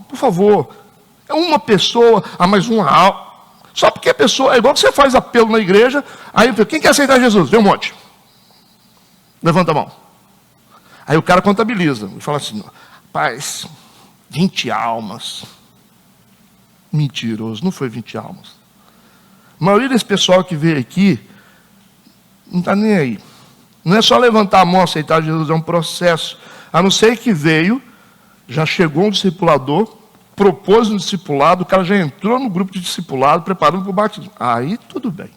por favor, é uma pessoa, mais uma alma. Só porque a pessoa, é igual que você faz apelo na igreja, aí quem quer aceitar Jesus? Vem um monte. Levanta a mão. Aí o cara contabiliza e fala assim, rapaz, 20 almas. Mentiroso, não foi 20 almas. A maioria desse pessoal que veio aqui, não está nem aí. Não é só levantar a mão e aceitar Jesus, é um processo. A não ser que veio, já chegou um discipulador, propôs um discipulado, o cara já entrou no grupo de discipulado, preparando para o batismo. Aí tudo bem.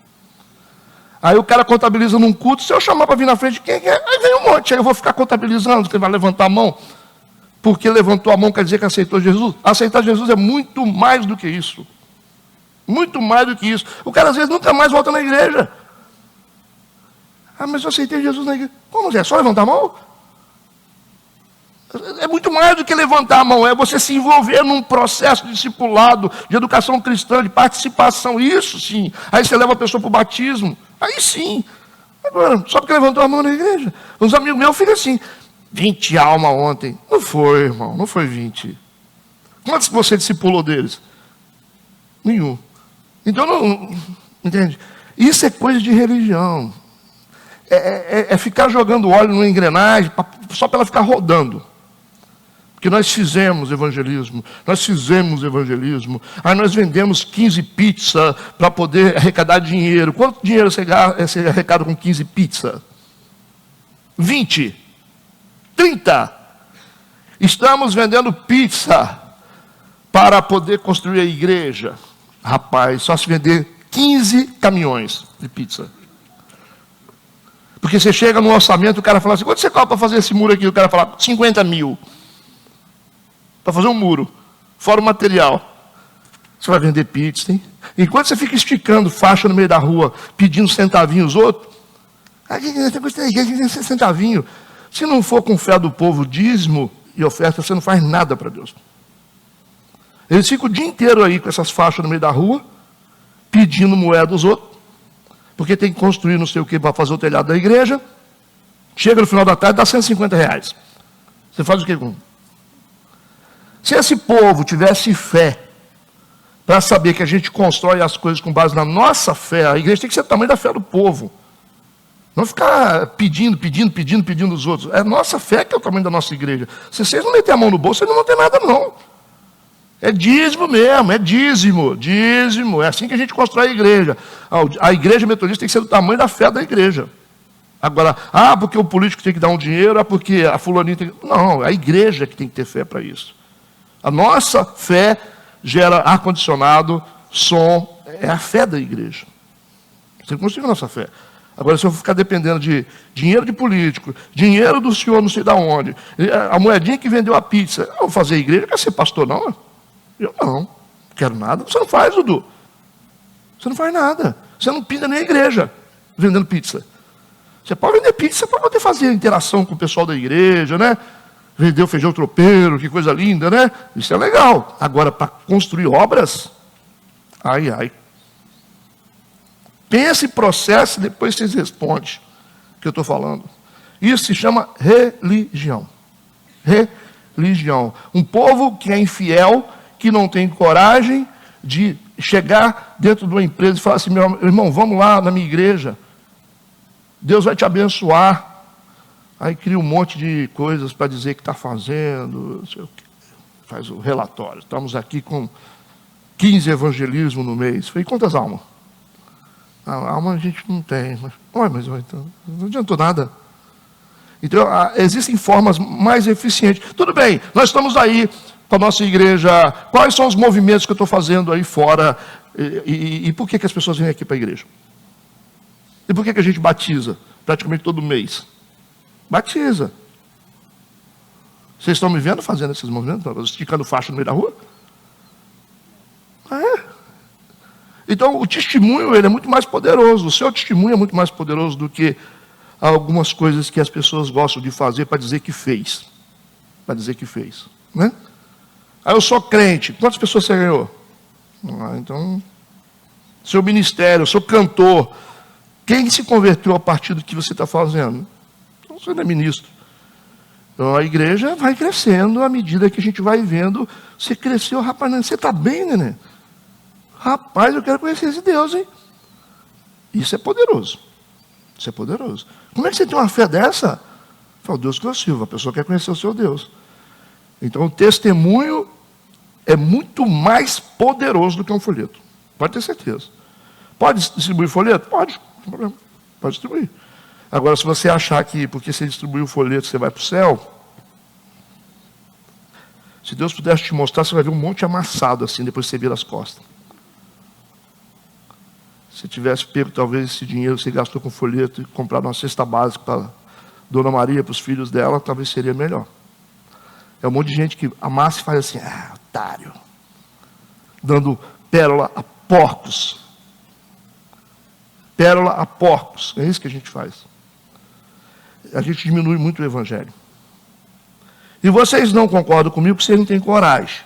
Aí o cara contabiliza num culto, se eu chamar para vir na frente, quem é? Aí vem um monte, aí eu vou ficar contabilizando, quem vai levantar a mão. Porque levantou a mão quer dizer que aceitou Jesus? Aceitar Jesus é muito mais do que isso. Muito mais do que isso. O cara às vezes nunca mais volta na igreja. Mas eu aceitei Jesus na igreja. Como é? Só levantar a mão? É muito mais do que levantar a mão. É você se envolver num processo de discipulado, de educação cristã, de participação. Isso sim. Aí você leva a pessoa para o batismo. Aí sim. Agora, só porque levantou a mão na igreja. Uns amigos meus ficam assim. 20 almas ontem. Não foi, irmão, não foi 20. Quantos você discipulou deles? Nenhum. Então, não, entende? Isso é coisa de religião. É ficar jogando óleo numa engrenagem só para ela ficar rodando. Porque nós fizemos evangelismo. Aí nós vendemos 15 pizzas para poder arrecadar dinheiro. Quanto dinheiro você arrecada com 15 pizzas? 20. 30. Estamos vendendo pizza para poder construir a igreja. Rapaz, só se vender 15 caminhões de pizza. Porque você chega no orçamento, o cara fala assim, quanto você cobra para fazer esse muro aqui? O cara fala, 50 mil. Para fazer um muro, fora o material. Você vai vender pizza, hein? Enquanto você fica esticando faixa no meio da rua, pedindo centavinhos aos outros, centavinho. Se não for com fé do povo, dízimo e oferta, você não faz nada para Deus. Eles ficam o dia inteiro aí com essas faixas no meio da rua, pedindo moeda dos outros, porque tem que construir não sei o que para fazer o telhado da igreja. Chega no final da tarde, dá 150 reais. Você faz o que com? Se esse povo tivesse fé, para saber que a gente constrói as coisas com base na nossa fé, a igreja tem que ser do tamanho da fé do povo. Não ficar pedindo dos outros. É a nossa fé que é o tamanho da nossa igreja. Se vocês não meterem a mão no bolso, vocês não vão ter nada, não. É dízimo mesmo, é dízimo. É assim que a gente constrói a igreja. A igreja metodista tem que ser do tamanho da fé da igreja. Agora, porque o político tem que dar um dinheiro, porque a fulaninha tem que... Não, a igreja que tem que ter fé para isso. A nossa fé gera ar-condicionado, som, é a fé da igreja. Você construiu a nossa fé. Agora, se eu ficar dependendo de dinheiro de político, dinheiro do senhor não sei de onde, a moedinha que vendeu a pizza, eu vou fazer a igreja, quer ser pastor não? Eu não quero nada. Você não faz, Dudu. Você não faz nada. Você não pinta nem a igreja vendendo pizza. Você pode vender pizza para poder fazer interação com o pessoal da igreja, né? Vender o feijão tropeiro, que coisa linda, né? Isso é legal. Agora, para construir obras, ai. Pense, processe, depois vocês respondem o que eu estou falando. Isso se chama religião. Religião. Um povo que é infiel, que não tem coragem de chegar dentro de uma empresa e falar assim, meu irmão, vamos lá na minha igreja. Deus vai te abençoar. Aí cria um monte de coisas para dizer que está fazendo, não sei o quê. Faz o relatório. Estamos aqui com 15 evangelismos no mês. Falei, quantas almas? Alma a gente não tem. Mas então, não adiantou nada. Então, existem formas mais eficientes. Tudo bem, nós estamos aí com a nossa igreja. Quais são os movimentos que eu estou fazendo aí fora? E por que as pessoas vêm aqui para a igreja? E por que a gente batiza praticamente todo mês? Batiza. Vocês estão me vendo fazendo esses movimentos? Esticando faixa no meio da rua? Então, o testemunho ele é muito mais poderoso. O seu testemunho é muito mais poderoso do que algumas coisas que as pessoas gostam de fazer para dizer que fez. Para dizer que fez. Né? Eu sou crente. Quantas pessoas você ganhou? Então, seu ministério, eu sou cantor. Quem se converteu a partir do que você está fazendo? Então, você não é ministro. Então, a igreja vai crescendo à medida que a gente vai vendo. Você cresceu, rapaz, você está bem, neném? Rapaz, eu quero conhecer esse Deus, hein? Isso é poderoso. Isso é poderoso. Como é que você tem uma fé dessa? Fala, Deus que eu sirvo, a pessoa quer conhecer o seu Deus. Então, o testemunho é muito mais poderoso do que um folheto. Pode ter certeza. Pode distribuir folheto? Pode, não tem problema. Pode distribuir. Agora, se você achar que, porque você distribuiu o folheto, você vai para o céu, se Deus pudesse te mostrar, você vai ver um monte amassado assim, depois você vira as costas. Se tivesse pego, talvez, esse dinheiro que você gastou com folheto e comprado uma cesta básica para Dona Maria, para os filhos dela, talvez seria melhor. É um monte de gente que amassa e faz assim, otário. Dando pérola a porcos. Pérola a porcos. É isso que a gente faz. A gente diminui muito o evangelho. E vocês não concordam comigo porque vocês não têm coragem.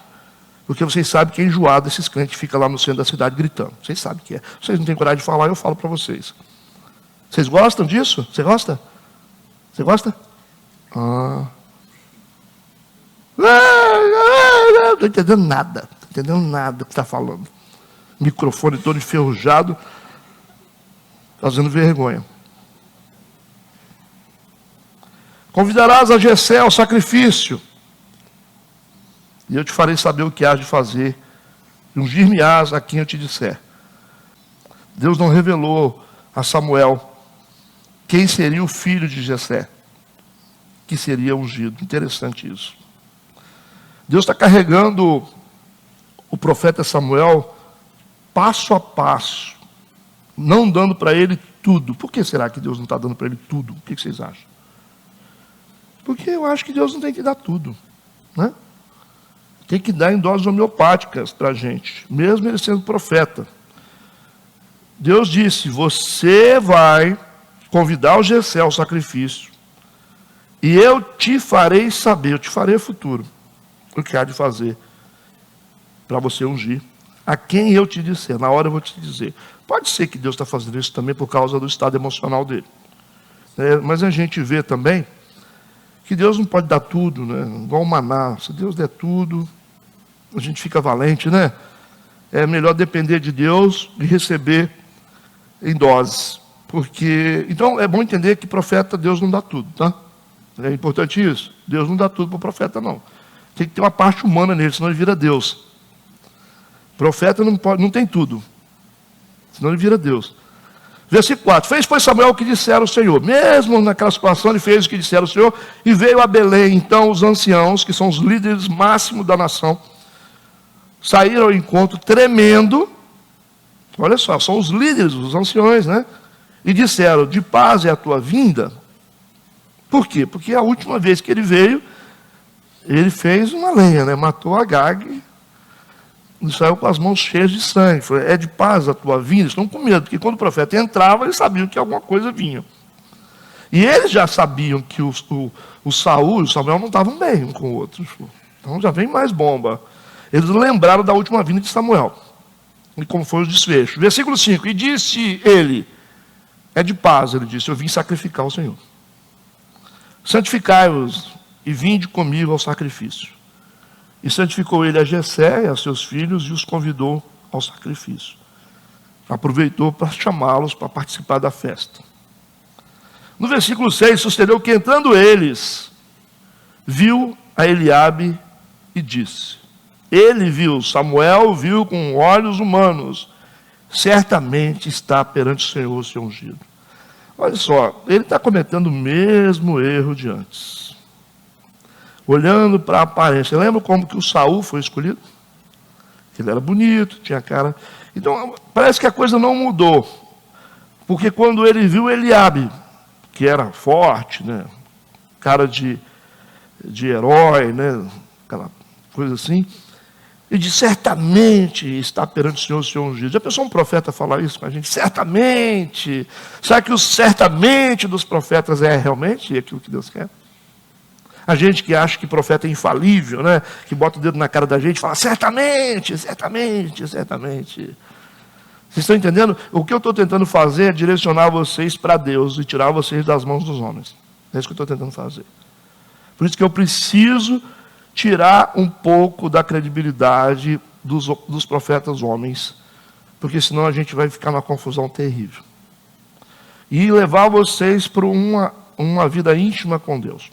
Porque vocês sabem que é enjoado esses crentes que ficam lá no centro da cidade gritando. Vocês sabem que é. Vocês não têm coragem de falar, eu falo para vocês. Vocês gostam disso? Você gosta? Você gosta? estou entendendo nada. Não estou entendendo nada que está falando. Microfone todo enferrujado, fazendo vergonha. Convidarás a Jessé ao sacrifício, e eu te farei saber o que hás de fazer, e ungir-me-ás a quem eu te disser. Deus não revelou a Samuel quem seria o filho de Jessé, que seria ungido. Interessante isso. Deus está carregando o profeta Samuel passo a passo, não dando para ele tudo. Por que será que Deus não está dando para ele tudo? O que vocês acham? Porque eu acho que Deus não tem que dar tudo, né? Tem que dar em doses homeopáticas para a gente, mesmo ele sendo profeta. Deus disse: você vai convidar o Jessé ao sacrifício, e eu te farei saber, eu te farei futuro, o que há de fazer, para você ungir, a quem eu te disser, na hora eu vou te dizer. Pode ser que Deus está fazendo isso também por causa do estado emocional dele. Mas a gente vê também que Deus não pode dar tudo, né? Igual o maná. Se Deus der tudo, a gente fica valente, né? É melhor depender de Deus e receber em doses. Porque, então é bom entender que profeta Deus não dá tudo, tá? É importante isso. Deus não dá tudo para o profeta, não. Tem que ter uma parte humana nele, senão ele vira Deus. Profeta não tem tudo, senão ele vira Deus. Versículo 4. Fez, pois, Samuel o que disseram o Senhor. Mesmo naquela situação, ele fez o que disseram o Senhor. E veio a Belém, então, os anciãos, que são os líderes máximos da nação, saíram ao encontro tremendo. Olha só, são os líderes, os anciões, né? E disseram: de paz é a tua vinda. Por quê? Porque a última vez que ele veio, ele fez uma lenha, né? Matou Agag e saiu com as mãos cheias de sangue. Falou: é de paz a tua vinda? Eles estão com medo, porque quando o profeta entrava, eles sabiam que alguma coisa vinha. E eles já sabiam que o Saul e o Samuel não estavam bem um com o outro. Então já vem mais bomba. Eles lembraram da última vinda de Samuel e como foi o desfecho. Versículo 5. E disse ele: é de paz, ele disse, eu vim sacrificar o Senhor. Santificai-vos e vinde comigo ao sacrifício. E santificou ele a Jessé e a seus filhos e os convidou ao sacrifício. Aproveitou para chamá-los para participar da festa. No versículo 6, sucedeu que entrando eles, viu a Eliabe e disse. Ele viu, Samuel viu com olhos humanos, certamente está perante o Senhor, seu ungido. Olha só, ele está cometendo o mesmo erro de antes. Olhando para a aparência. Lembra como que o Saul foi escolhido? Ele era bonito, tinha cara. Então, parece que a coisa não mudou. Porque quando ele viu Eliabe, que era forte, né? Cara de herói, né? Aquela coisa assim. Ele disse, certamente está perante o Senhor, o Senhor ungido. Já pensou um profeta falar isso com a gente? Certamente. Será que o certamente dos profetas é realmente aquilo que Deus quer? A gente que acha que profeta é infalível, né? Que bota o dedo na cara da gente e fala, certamente, certamente, certamente. Vocês estão entendendo? O que eu estou tentando fazer é direcionar vocês para Deus e tirar vocês das mãos dos homens. É isso que eu estou tentando fazer. Por isso que eu preciso tirar um pouco da credibilidade dos profetas homens, porque senão a gente vai ficar numa confusão terrível. E levar vocês para uma vida íntima com Deus.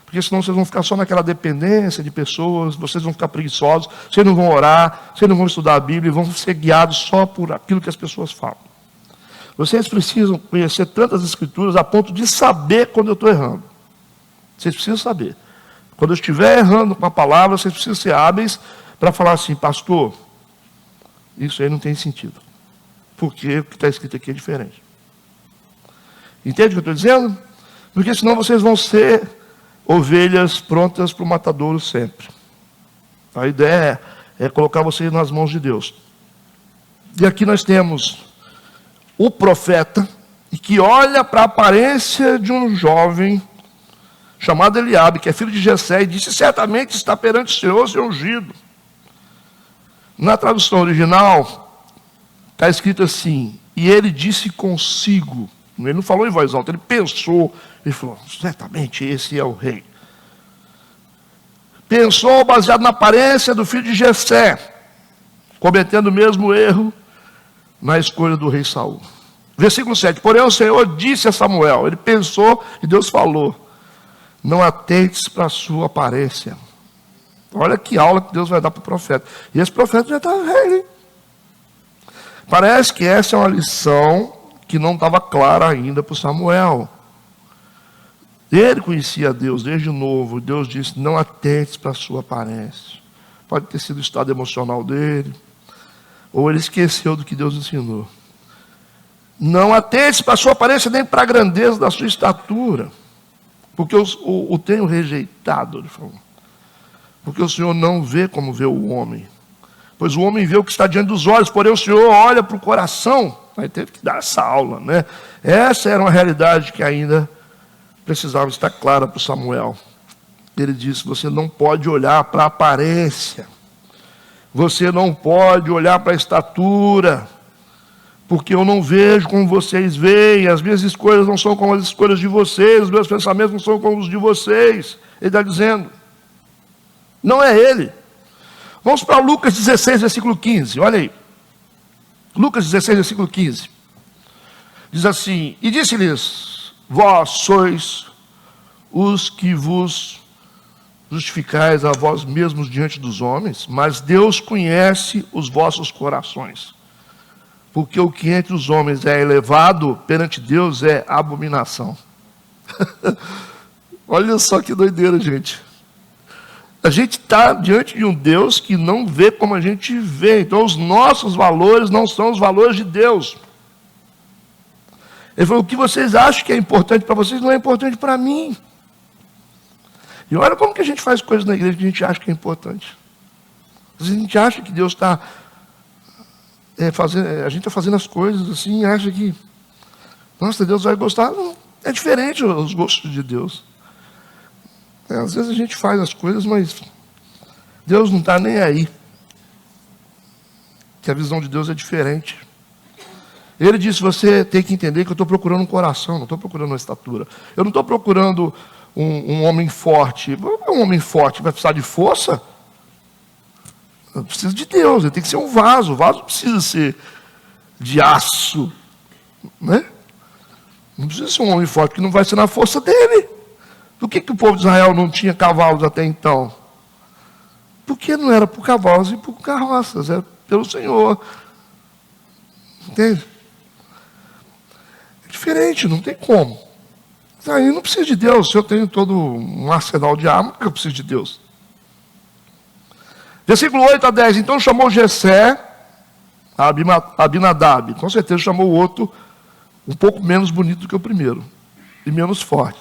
Porque senão vocês vão ficar só naquela dependência de pessoas, vocês vão ficar preguiçosos, vocês não vão orar, vocês não vão estudar a Bíblia, vão ser guiados só por aquilo que as pessoas falam. Vocês precisam conhecer tantas escrituras a ponto de saber quando eu estou errando. Vocês precisam saber. Quando eu estiver errando com a palavra, vocês precisam ser hábeis para falar assim, pastor, isso aí não tem sentido. Porque o que está escrito aqui é diferente. Entende o que eu estou dizendo? Porque senão vocês vão ser ovelhas prontas para o matadouro sempre. A ideia é colocar vocês nas mãos de Deus. E aqui nós temos o profeta, que olha para a aparência de um jovem chamado Eliabe, que é filho de Jessé, e disse, certamente está perante o Senhor, seu ungido. Na tradução original, está escrito assim, e ele disse consigo, ele não falou em voz alta, ele pensou, ele falou, certamente esse é o rei. pensou baseado na aparência do filho de Jessé, cometendo o mesmo erro na escolha do rei Saul. Versículo 7. Porém o Senhor disse a Samuel, ele pensou e Deus falou: não atentes para a sua aparência. Olha que aula que Deus vai dar para o profeta. E esse profeta já está velho, hein? Parece que essa é uma lição que não estava clara ainda para o Samuel. Ele conhecia Deus desde novo. Deus disse: não atentes para a sua aparência. Pode ter sido o estado emocional dele, ou ele esqueceu do que Deus ensinou. Não atentes para a sua aparência, nem para a grandeza da sua estatura, porque o tenho rejeitado, ele falou. Porque o Senhor não vê como vê o homem, pois o homem vê o que está diante dos olhos, porém o Senhor olha para o coração. Aí teve que dar essa aula, né? Essa era uma realidade que ainda precisava estar clara para o Samuel. Ele disse: você não pode olhar para a aparência, você não pode olhar para a estatura, porque eu não vejo como vocês veem, as minhas escolhas não são como as escolhas de vocês, os meus pensamentos não são como os de vocês. Ele está dizendo, não é ele. Vamos para Lucas 16, versículo 15, olha aí. Lucas 16, versículo 15. Diz assim: e disse-lhes: vós sois os que vos justificais a vós mesmos diante dos homens, mas Deus conhece os vossos corações. Porque o que entre os homens é elevado, perante Deus é abominação. Olha só que doideira, gente. A gente está diante de um Deus que não vê como a gente vê. Então os nossos valores não são os valores de Deus. Ele falou: o que vocês acham que é importante para vocês não é importante para mim. E olha como que a gente faz coisas na igreja que a gente acha que é importante. Às vezes a gente acha que Deus está a gente está fazendo as coisas assim, acha que, nossa, Deus vai gostar. Não, é diferente os gostos de Deus. Às vezes a gente faz as coisas, mas Deus não está nem aí. Que a visão de Deus é diferente. Ele disse: você tem que entender que eu estou procurando um coração, não estou procurando uma estatura. Eu não estou procurando um homem forte. Um homem forte vai precisar de força? Precisa de Deus, ele tem que ser um vaso. O vaso precisa ser de aço, né? Não precisa ser um homem forte, porque não vai ser na força dele. Por que o povo de Israel não tinha cavalos até então? Porque não era por cavalos e por carroças, era pelo Senhor. Entende? É diferente, não tem como. Aí não precisa de Deus. Se eu tenho todo um arsenal de armas, por que eu preciso de Deus? Versículo 8 a 10. Então chamou Jessé, Abinadab. Com certeza chamou o outro um pouco menos bonito do que o primeiro, e menos forte.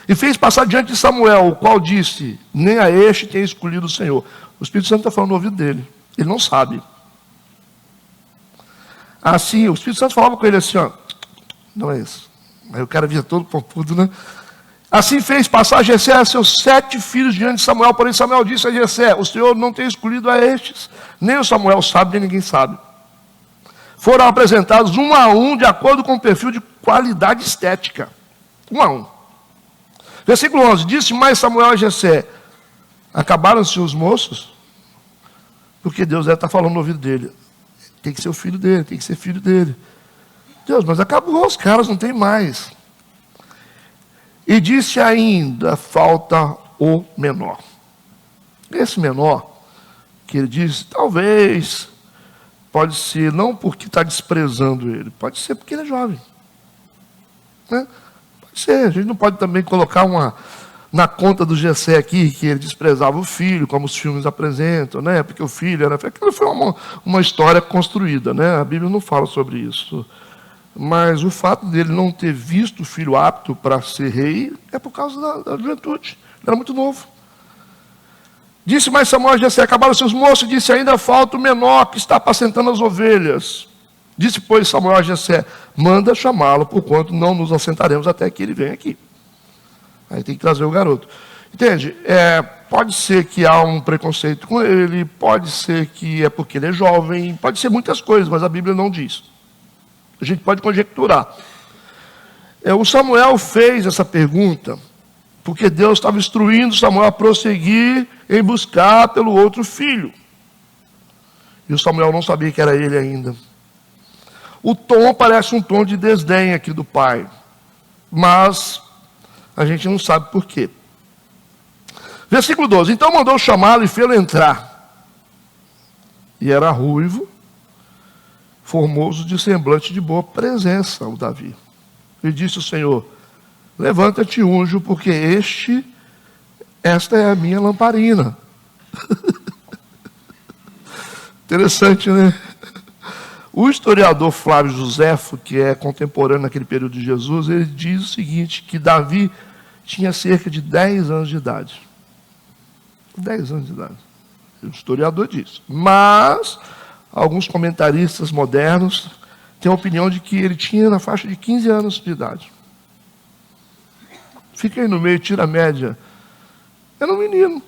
E fez passar diante de Samuel, o qual disse: nem a este tem escolhido o Senhor. O Espírito Santo está falando no ouvido dele. Ele não sabe. Assim, o Espírito Santo falava com ele assim, ó, não é isso. Aí o cara via todo pompudo, né? Assim fez passar Jessé a seus 7 filhos diante de Samuel. Porém Samuel disse a Jessé: o Senhor não tem escolhido a estes. Nem o Samuel sabe, nem ninguém sabe. Foram apresentados um a um, de acordo com o perfil de qualidade estética. Um a um. Versículo 11. Disse mais Samuel a Jessé: acabaram-se os moços? Porque Deus deve estar falando no ouvido dele. Tem que ser o filho dele, tem que ser filho dele. Deus, mas acabou, os caras não tem mais. E disse ainda: falta o menor. Esse menor, que ele diz, talvez, pode ser, não porque está desprezando ele, pode ser porque ele é jovem. Né? Pode ser, a gente não pode também colocar na conta do Jessé aqui, que ele desprezava o filho, como os filmes apresentam, né? Porque o filho era... Aquilo foi uma história construída, né? A Bíblia não fala sobre isso. Mas o fato dele não ter visto o filho apto para ser rei é por causa da juventude. Ele era muito novo. Disse mais Samuel a Jessé: acabaram seus moços, e disse: ainda falta o menor que está apacentando as ovelhas. Disse, pois, Samuel a Jessé: manda chamá-lo, porquanto não nos assentaremos até que ele venha aqui. Aí tem que trazer o garoto. Entende? Pode ser que há um preconceito com ele, pode ser que é porque ele é jovem, pode ser muitas coisas, mas a Bíblia não diz. A gente pode conjecturar. O Samuel fez essa pergunta Porque Deus estava instruindo Samuel a prosseguir em buscar pelo outro filho. E o Samuel não sabia que era ele ainda. O tom parece um tom de desdém aqui do pai, mas a gente não sabe por quê. Versículo 12. Então mandou chamá-lo e fê-lo entrar. E era ruivo, formoso, de semblante de boa presença, o Davi. E disse o Senhor: levanta-te, unjo, porque esta é a minha lamparina. Interessante, né? O historiador Flávio Joséfo, que é contemporâneo naquele período de Jesus, ele diz o seguinte, que Davi tinha cerca de 10 anos de idade. 10 anos de idade. O historiador diz. Mas alguns comentaristas modernos têm a opinião de que ele tinha na faixa de 15 anos de idade. Fica aí no meio, tira a média. Era um menino.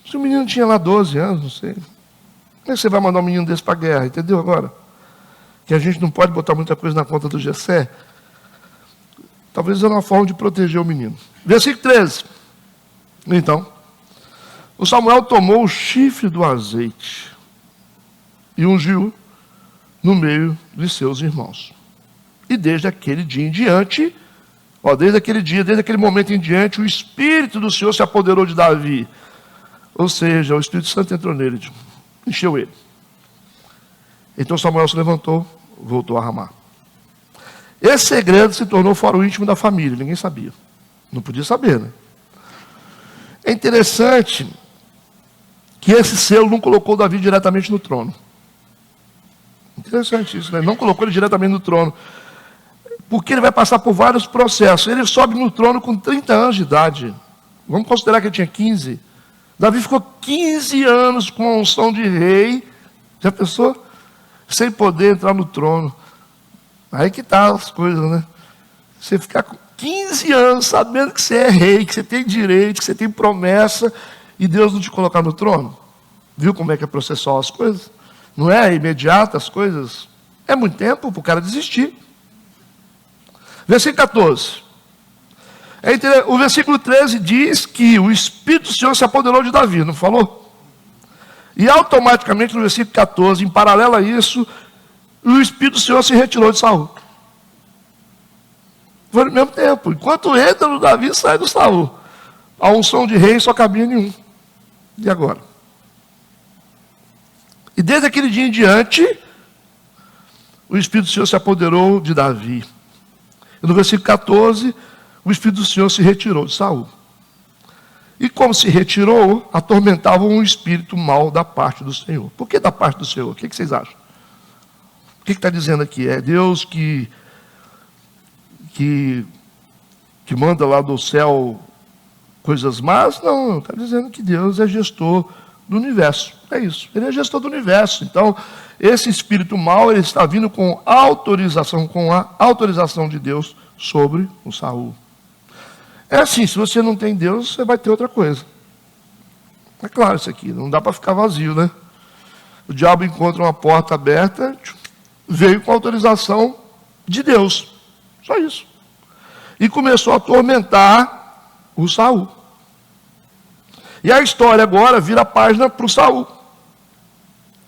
Se o menino tinha lá 12 anos, não sei. Como é que você vai mandar um menino desse para a guerra? Entendeu agora? Que a gente não pode botar muita coisa na conta do Jessé. Talvez era uma forma de proteger o menino. Versículo 13. Então, o Samuel tomou o chifre do azeite e ungiu no meio de seus irmãos. E desde aquele dia em diante, desde aquele momento em diante, o Espírito do Senhor se apoderou de Davi. Ou seja, o Espírito Santo entrou nele, encheu ele. Então Samuel se levantou, voltou a Ramá. Esse segredo se tornou fora o íntimo da família, ninguém sabia. Não podia saber, né? É interessante que esse selo não colocou Davi diretamente no trono. Interessante isso, né? Não colocou ele diretamente no trono. Porque ele vai passar por vários processos. Ele sobe no trono com 30 anos de idade. Vamos considerar que ele tinha 15. Davi ficou 15 anos com a unção de rei. Já pensou? Sem poder entrar no trono. Aí que tá as coisas, né? Você ficar com 15 anos sabendo que você é rei, que você tem direito, que você tem promessa, e Deus não te colocar no trono. Viu como é que é processual as coisas? Não é imediato as coisas? É muito tempo para o cara desistir. Versículo 14. O versículo 13 diz que o Espírito do Senhor se apoderou de Davi, não falou? E automaticamente no versículo 14, em paralelo a isso, o Espírito do Senhor se retirou de Saul. Foi no mesmo tempo. Enquanto entra no Davi, sai do Saul. A unção de rei só cabia em um. E agora? E desde aquele dia em diante, o Espírito do Senhor se apoderou de Davi. E no versículo 14, o Espírito do Senhor se retirou de Saul. E como se retirou, atormentava um espírito mau da parte do Senhor. Por que da parte do Senhor? O que vocês acham? O que está dizendo aqui? É Deus que manda lá do céu coisas más? Não, está dizendo que Deus é gestor do universo. É isso, ele é gestor do universo. Então, esse espírito mau, ele está vindo com a autorização de Deus sobre o Saul. É assim, se você não tem Deus, você vai ter outra coisa. É claro isso aqui, não dá para ficar vazio, né? O diabo encontra uma porta aberta, veio com a autorização de Deus. Só isso. E começou a atormentar o Saul. E a história agora vira a página para o Saul.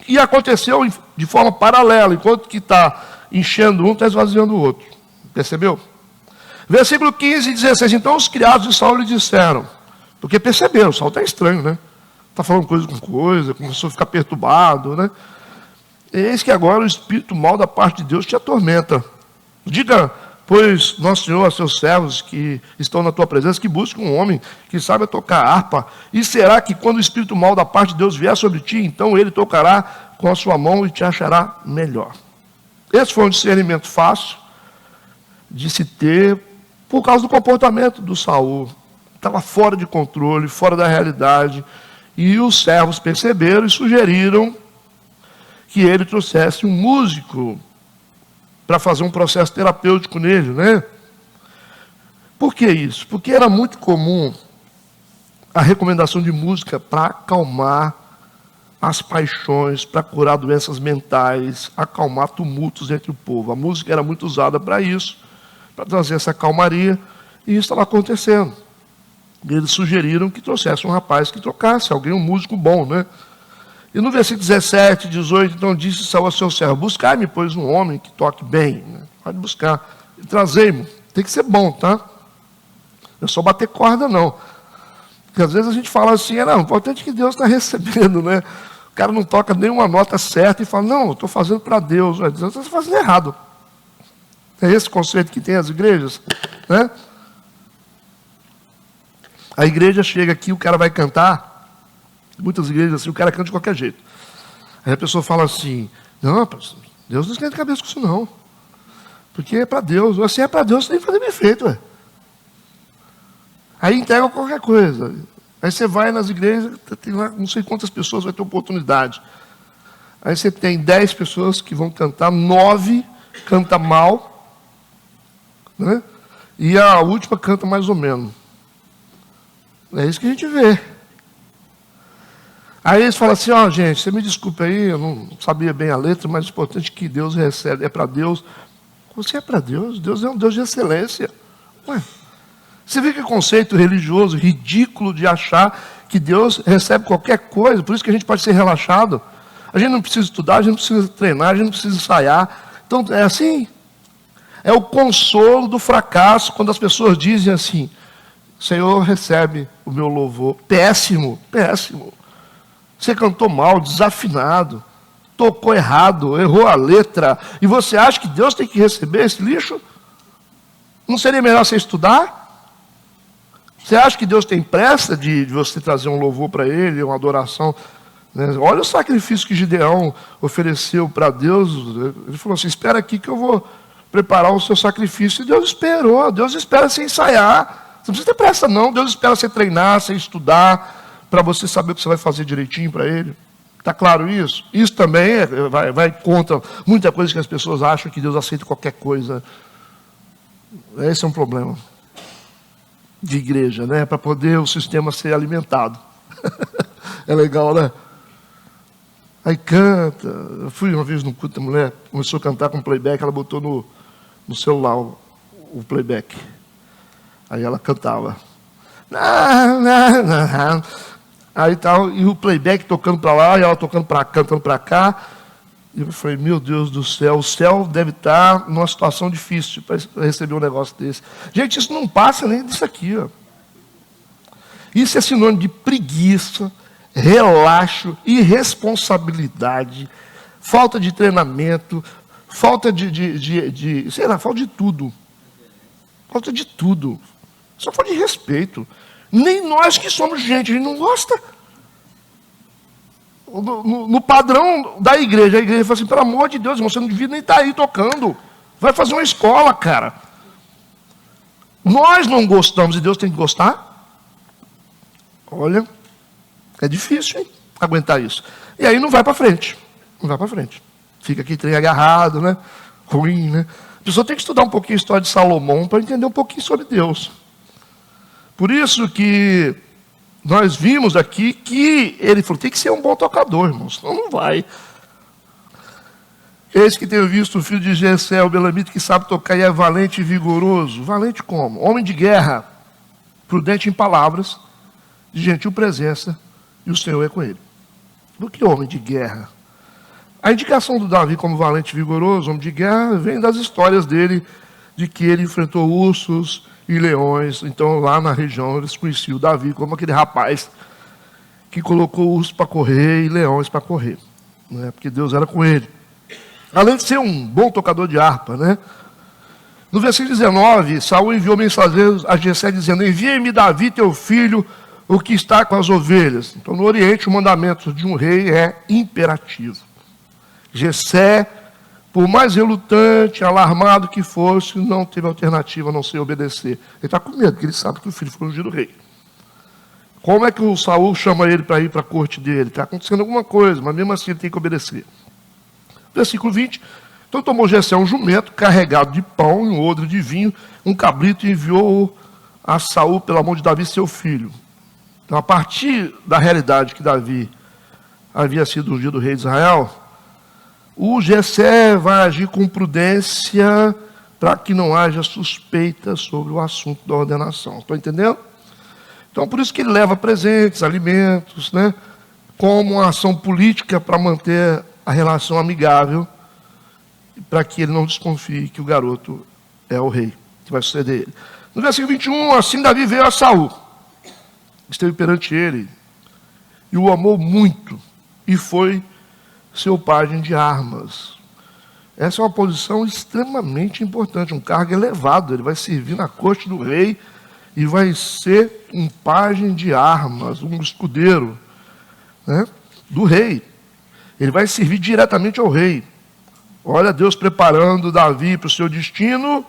E aconteceu de forma paralela, enquanto que está enchendo um, está esvaziando o outro. Percebeu? Versículo 15 e 16. Então os criados de Saul lhe disseram, porque perceberam, Saul está estranho, né? Está falando coisa com coisa, começou a ficar perturbado, né? Eis que agora o espírito mau da parte de Deus te atormenta. Diga, pois, nosso Senhor, a seus servos que estão na tua presença, que busquem um homem que saiba tocar harpa. E será que quando o espírito mau da parte de Deus vier sobre ti, então ele tocará com a sua mão e te achará melhor. Esse foi um discernimento fácil de se ter por causa do comportamento do Saul. Estava fora de controle, fora da realidade. E os servos perceberam e sugeriram que ele trouxesse um músico para fazer um processo terapêutico nele, né? Por que isso? Porque era muito comum a recomendação de música para acalmar as paixões, para curar doenças mentais, acalmar tumultos entre o povo. A música era muito usada para isso, para trazer essa calmaria, e isso estava acontecendo. E eles sugeriram que trouxesse um rapaz que tocasse, alguém, um músico bom, né? E no versículo 17, 18, então disse Saul ao seu servo: buscai-me, pois, um homem que toque bem. Né? Pode buscar. E trazei-mo. Tem que ser bom, tá? Não é só bater corda, não. Porque às vezes a gente fala assim, não, o importante é que Deus está recebendo, né? O cara não toca nenhuma nota certa e fala, não, eu estou fazendo para Deus. Deus está fazendo errado. É esse conceito que tem as igrejas, né? A igreja chega aqui, o cara vai cantar. Muitas igrejas assim, o cara canta de qualquer jeito. Aí a pessoa fala assim, não, pastor, Deus não esquenta a cabeça com isso não. Porque é para Deus. Se é para Deus, você tem que fazer bem feito. Ué. Aí entrega qualquer coisa. Aí você vai nas igrejas, tem lá não sei quantas pessoas vai ter oportunidade. Aí você tem 10 pessoas que vão cantar, 9 canta mal, né? E a última canta mais ou menos. É isso que a gente vê. Aí eles falam assim, gente, você me desculpe aí, eu não sabia bem a letra, mas o importante é que Deus recebe, é para Deus. Você é para Deus? Deus é um Deus de excelência. Ué, você vê que conceito religioso, ridículo de achar que Deus recebe qualquer coisa, por isso que a gente pode ser relaxado. A gente não precisa estudar, a gente não precisa treinar, a gente não precisa ensaiar. Então, é assim. É o consolo do fracasso, quando as pessoas dizem assim, Senhor, recebe o meu louvor. Péssimo, péssimo. Você cantou mal, desafinado, tocou errado, errou a letra, e você acha que Deus tem que receber esse lixo? Não seria melhor você estudar? Você acha que Deus tem pressa de você trazer um louvor para Ele, uma adoração? Né? Olha o sacrifício que Gideão ofereceu para Deus. Ele falou assim, espera aqui que eu vou preparar o seu sacrifício. E Deus esperou, Deus espera você ensaiar. Você não precisa ter pressa não, Deus espera você treinar, você estudar, para você saber o que você vai fazer direitinho para Ele. Está claro isso? Isso também vai contra muita coisa que as pessoas acham que Deus aceita qualquer coisa. Esse é um problema de igreja, né? Para poder o sistema ser alimentado. É legal, né? Aí canta. Eu fui uma vez no culto, a mulher começou a cantar com playback, ela botou no celular o playback. Aí ela cantava. Aí tal, e o playback tocando para lá, e ela tocando para cá, cantando para cá. E eu falei, meu Deus do céu, o céu deve estar numa situação difícil para receber um negócio desse. Gente, isso não passa nem disso aqui. Ó. Isso é sinônimo de preguiça, relaxo, irresponsabilidade, falta de treinamento, falta sei lá, falta de tudo. Falta de tudo. Só falta de respeito. Nem nós que somos gente, a gente não gosta. No padrão da igreja, a igreja fala assim, pelo amor de Deus, você não devia nem estar aí tocando. Vai fazer uma escola, cara. Nós não gostamos e Deus tem que gostar? Olha, é difícil, hein, aguentar isso. E aí não vai para frente. Não vai para frente. Fica aqui trem agarrado, né? Ruim, né? A pessoa tem que estudar um pouquinho a história de Salomão para entender um pouquinho sobre Deus. Por isso que nós vimos aqui que ele falou, tem que ser um bom tocador, irmãos, senão não vai. Eis que tenho visto o filho de Jessé, o belamita, que sabe tocar e é valente e vigoroso. Valente como? Homem de guerra, prudente em palavras, de gentil presença, e o Senhor é com ele. Do que homem de guerra? A indicação do Davi como valente e vigoroso, homem de guerra, vem das histórias dele, de que ele enfrentou ursos e leões. Então lá na região eles conheciam o Davi como aquele rapaz que colocou ursos para correr e leões para correr, né? Porque Deus era com ele. Além de ser um bom tocador de harpa, né? No versículo 19, Saul enviou mensageiros a Jessé dizendo, envia-me Davi teu filho, o que está com as ovelhas. Então no Oriente o mandamento de um rei é imperativo. Jessé, por mais relutante, alarmado que fosse, não teve alternativa a não ser obedecer. Ele está com medo, porque ele sabe que o filho foi ungido rei. Como é que o Saul chama ele para ir para a corte dele? Está acontecendo alguma coisa, mas mesmo assim ele tem que obedecer. Versículo 20. Então tomou Jessé um jumento carregado de pão e um odre de vinho, um cabrito, e enviou a Saul pela mão de Davi, seu filho. Então, a partir da realidade que Davi havia sido ungido rei de Israel, o Jessé vai agir com prudência para que não haja suspeita sobre o assunto da ordenação. Estão entendendo? Então, por isso que ele leva presentes, alimentos, né? Como uma ação política para manter a relação amigável, para que ele não desconfie que o garoto é o rei, que vai suceder ele. No versículo 21, assim Davi veio a Saul, esteve perante ele, e o amou muito, e foi seu pajem de armas. Essa é uma posição extremamente importante, um cargo elevado. Ele vai servir na corte do rei e vai ser um pajem de armas, um escudeiro, né, do rei. Ele vai servir diretamente ao rei. Olha Deus preparando Davi para o seu destino,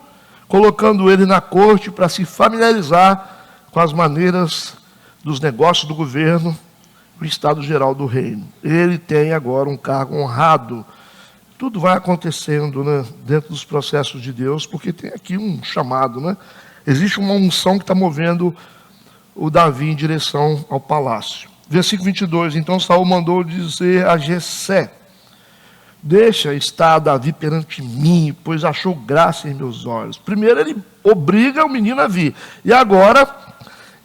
colocando ele na corte para se familiarizar com as maneiras dos negócios do governo, o estado geral do reino. Ele tem agora um cargo honrado. Tudo vai acontecendo, né, dentro dos processos de Deus, porque tem aqui um chamado, né? Existe uma unção que está movendo o Davi em direção ao palácio. Versículo 22, então Saul mandou dizer a Jessé: deixa estar Davi perante mim, pois achou graça em meus olhos. Primeiro ele obriga o menino a vir, e agora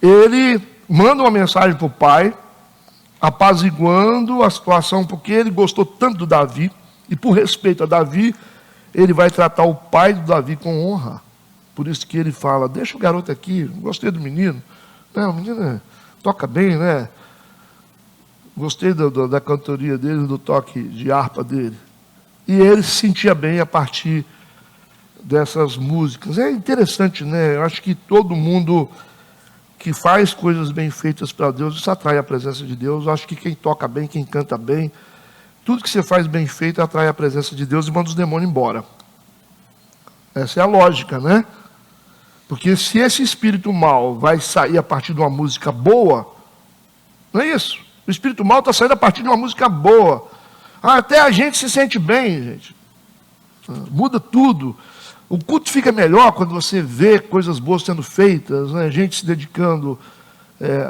ele manda uma mensagem para o pai, apaziguando a situação, porque ele gostou tanto do Davi, e por respeito a Davi, ele vai tratar o pai do Davi com honra. Por isso que ele fala: deixa o garoto aqui, gostei do menino. Não, o menino toca bem, né? Gostei da cantoria dele, do toque de harpa dele. E ele se sentia bem a partir dessas músicas. É interessante, né? Eu acho que todo mundo que faz coisas bem feitas para Deus, isso atrai a presença de Deus. Eu acho que quem toca bem, quem canta bem, tudo que você faz bem feito atrai a presença de Deus e manda os demônios embora. Essa é a lógica, né? Porque se esse espírito mal vai sair a partir de uma música boa, não é isso? O espírito mal está saindo a partir de uma música boa. Até a gente se sente bem, gente. Muda tudo. O culto fica melhor quando você vê coisas boas sendo feitas, né? Gente se dedicando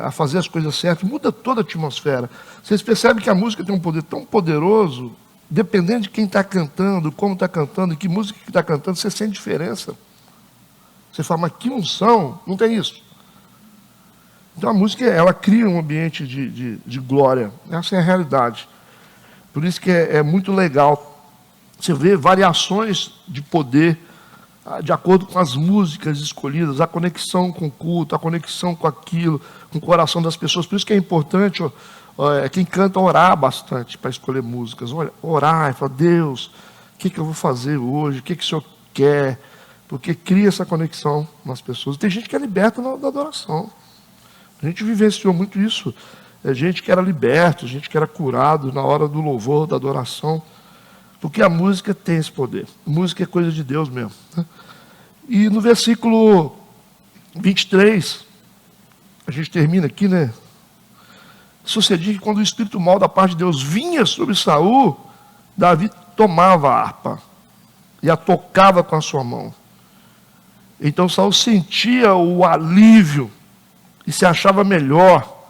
a fazer as coisas certas. Muda toda a atmosfera. Vocês percebem que a música tem um poder tão poderoso, dependendo de quem está cantando, como está cantando, e que música que está cantando, você sente diferença. Você fala: mas que unção, não tem isso. Então a música, ela cria um ambiente de glória. Essa é a realidade. Por isso que é muito legal você ver variações de poder de acordo com as músicas escolhidas, a conexão com o culto, a conexão com aquilo, com o coração das pessoas. Por isso que é importante quem canta orar bastante para escolher músicas. Olha, orar e falar: Deus, o que eu vou fazer hoje? O que o Senhor quer? Porque cria essa conexão nas pessoas. Tem gente que é liberta da adoração. A gente vivenciou muito isso. Gente que era liberto, gente que era curado na hora do louvor, da adoração. Porque a música tem esse poder. A música é coisa de Deus mesmo, né? E no versículo 23, a gente termina aqui, né? Sucedia que quando o espírito mau da parte de Deus vinha sobre Saul, Davi tomava a harpa e a tocava com a sua mão. Então Saul sentia o alívio e se achava melhor,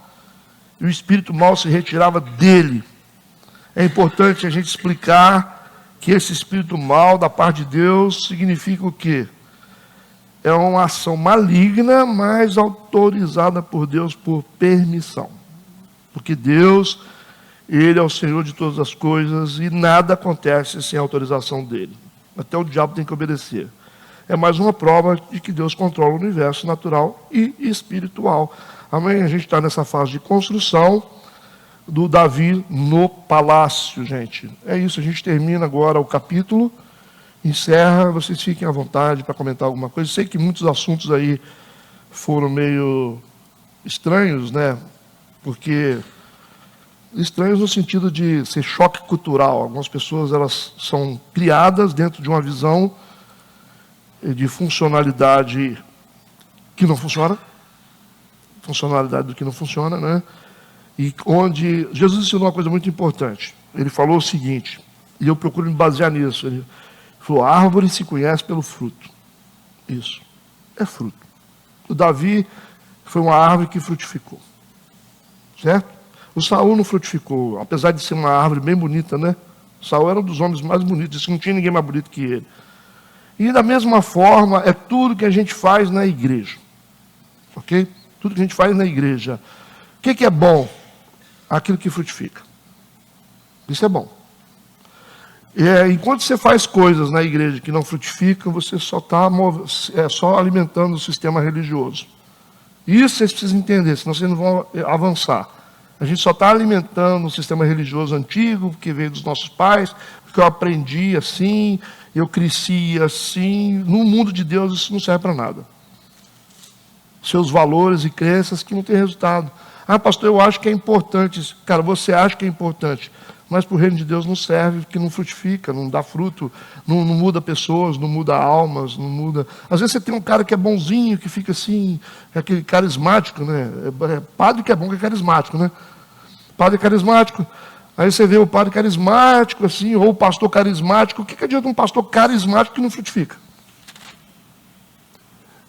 e o espírito mau se retirava dele. É importante a gente explicar que esse espírito mau da parte de Deus significa o quê? É uma ação maligna, mas autorizada por Deus por permissão. Porque Deus, Ele é o Senhor de todas as coisas e nada acontece sem a autorização dEle. Até o diabo tem que obedecer. É mais uma prova de que Deus controla o universo natural e espiritual. Amanhã a gente está nessa fase de construção do Davi no palácio, gente. É isso, a gente termina agora o capítulo, encerra, vocês fiquem à vontade para comentar alguma coisa. Sei que muitos assuntos aí foram meio estranhos, né? Porque estranhos no sentido de ser choque cultural. Algumas pessoas, elas são criadas dentro de uma visão de funcionalidade que não funciona, funcionalidade do que não funciona, né? E onde Jesus ensinou uma coisa muito importante. Ele falou o seguinte, e eu procuro me basear nisso. Ele falou: a árvore se conhece pelo fruto. Isso, é fruto. O Davi foi uma árvore que frutificou. Certo? O Saul não frutificou, apesar de ser uma árvore bem bonita, né? O Saul era um dos homens mais bonitos, não tinha ninguém mais bonito que ele. E da mesma forma, é tudo que a gente faz na igreja. Ok? tudo que a gente faz na igreja. O que é bom? Aquilo que frutifica. Isso é bom. Enquanto você faz coisas na igreja que não frutificam, você só está só alimentando o sistema religioso. Isso vocês precisam entender, senão vocês não vão avançar. A gente só está alimentando o sistema religioso antigo, que veio dos nossos pais, porque eu aprendi assim, eu cresci assim. No mundo de Deus isso não serve para nada. Seus valores e crenças que não têm resultado. Ah, pastor, eu acho que é importante isso. Cara, você acha que é importante, mas para o reino de Deus não serve, porque não frutifica, não dá fruto, não muda pessoas, não muda almas, não muda... Às vezes você tem um cara que é bonzinho, que fica assim, é aquele carismático, né? Padre que é bom, que é carismático, né? Padre carismático. Aí você vê o padre carismático, assim, ou o pastor carismático. O que adianta um pastor carismático que não frutifica?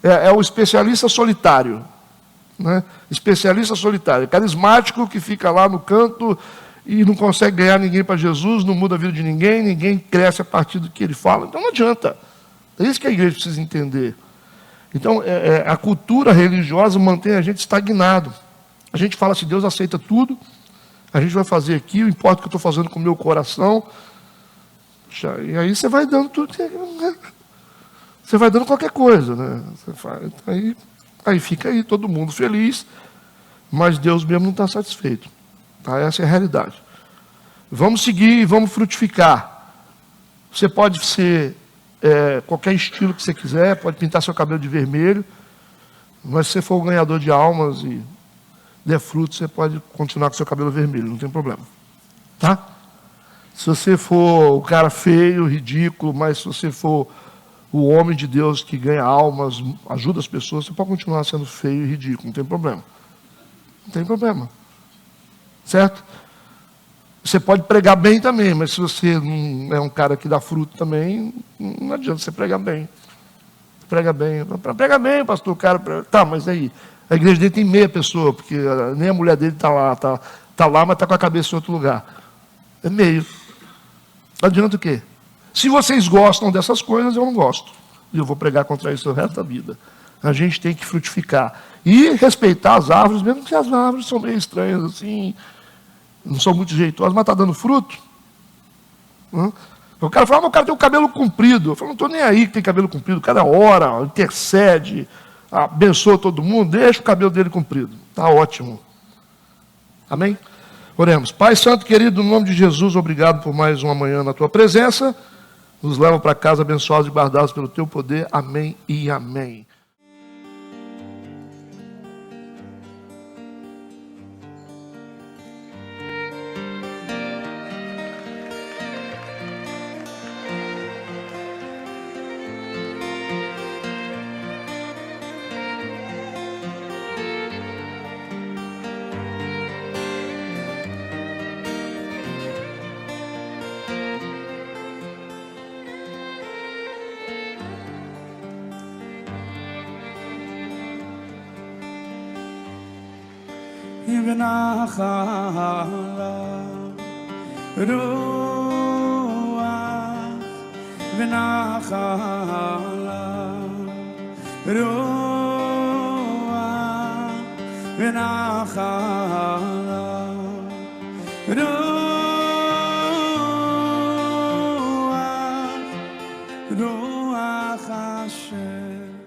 É o especialista solitário, né? Especialista solitário, carismático que fica lá no canto e não consegue ganhar ninguém para Jesus, não muda a vida de ninguém, ninguém cresce a partir do que ele fala. Então não adianta. É isso que a igreja precisa entender. Então, a cultura religiosa mantém a gente estagnado. A gente fala assim, Deus aceita tudo, a gente vai fazer aqui, não importa o que eu estou fazendo com o meu coração. E aí você vai dando tudo. Você vai dando qualquer coisa, né? Aí fica aí todo mundo feliz, mas Deus mesmo não está satisfeito. Tá? Essa é a realidade. Vamos seguir, vamos frutificar. Você pode ser qualquer estilo que você quiser, pode pintar seu cabelo de vermelho, mas se você for o ganhador de almas e der fruto, você pode continuar com seu cabelo vermelho, não tem problema. Tá? Se você for o cara feio, ridículo, mas se você for o homem de Deus que ganha almas, ajuda as pessoas, você pode continuar sendo feio e ridículo, não tem problema. Não tem problema. Certo? Você pode pregar bem também, mas se você não é um cara que dá fruto também, não adianta você pregar bem. Prega bem. Prega bem, pastor, cara. Tá, mas aí, a igreja dele tem meia pessoa, porque nem a mulher dele está lá, tá lá, mas está com a cabeça em outro lugar. É meio. Não adianta o quê? Se vocês gostam dessas coisas, eu não gosto. E eu vou pregar contra isso o resto da vida. A gente tem que frutificar. E respeitar as árvores, mesmo que as árvores são meio estranhas, assim, não são muito jeitosas, mas está dando fruto. O cara fala, mas o cara tem o cabelo comprido. Eu falo, não estou nem aí que tem cabelo comprido. O cara ora, intercede, abençoa todo mundo, deixa o cabelo dele comprido. Está ótimo. Amém? Oremos. Pai Santo, querido, no nome de Jesus, obrigado por mais uma manhã na tua presença. Nos leva para casa abençoados e guardados pelo teu poder. Amém e amém. ונחה רוח ונחה רוח ונחה רוח רוח השם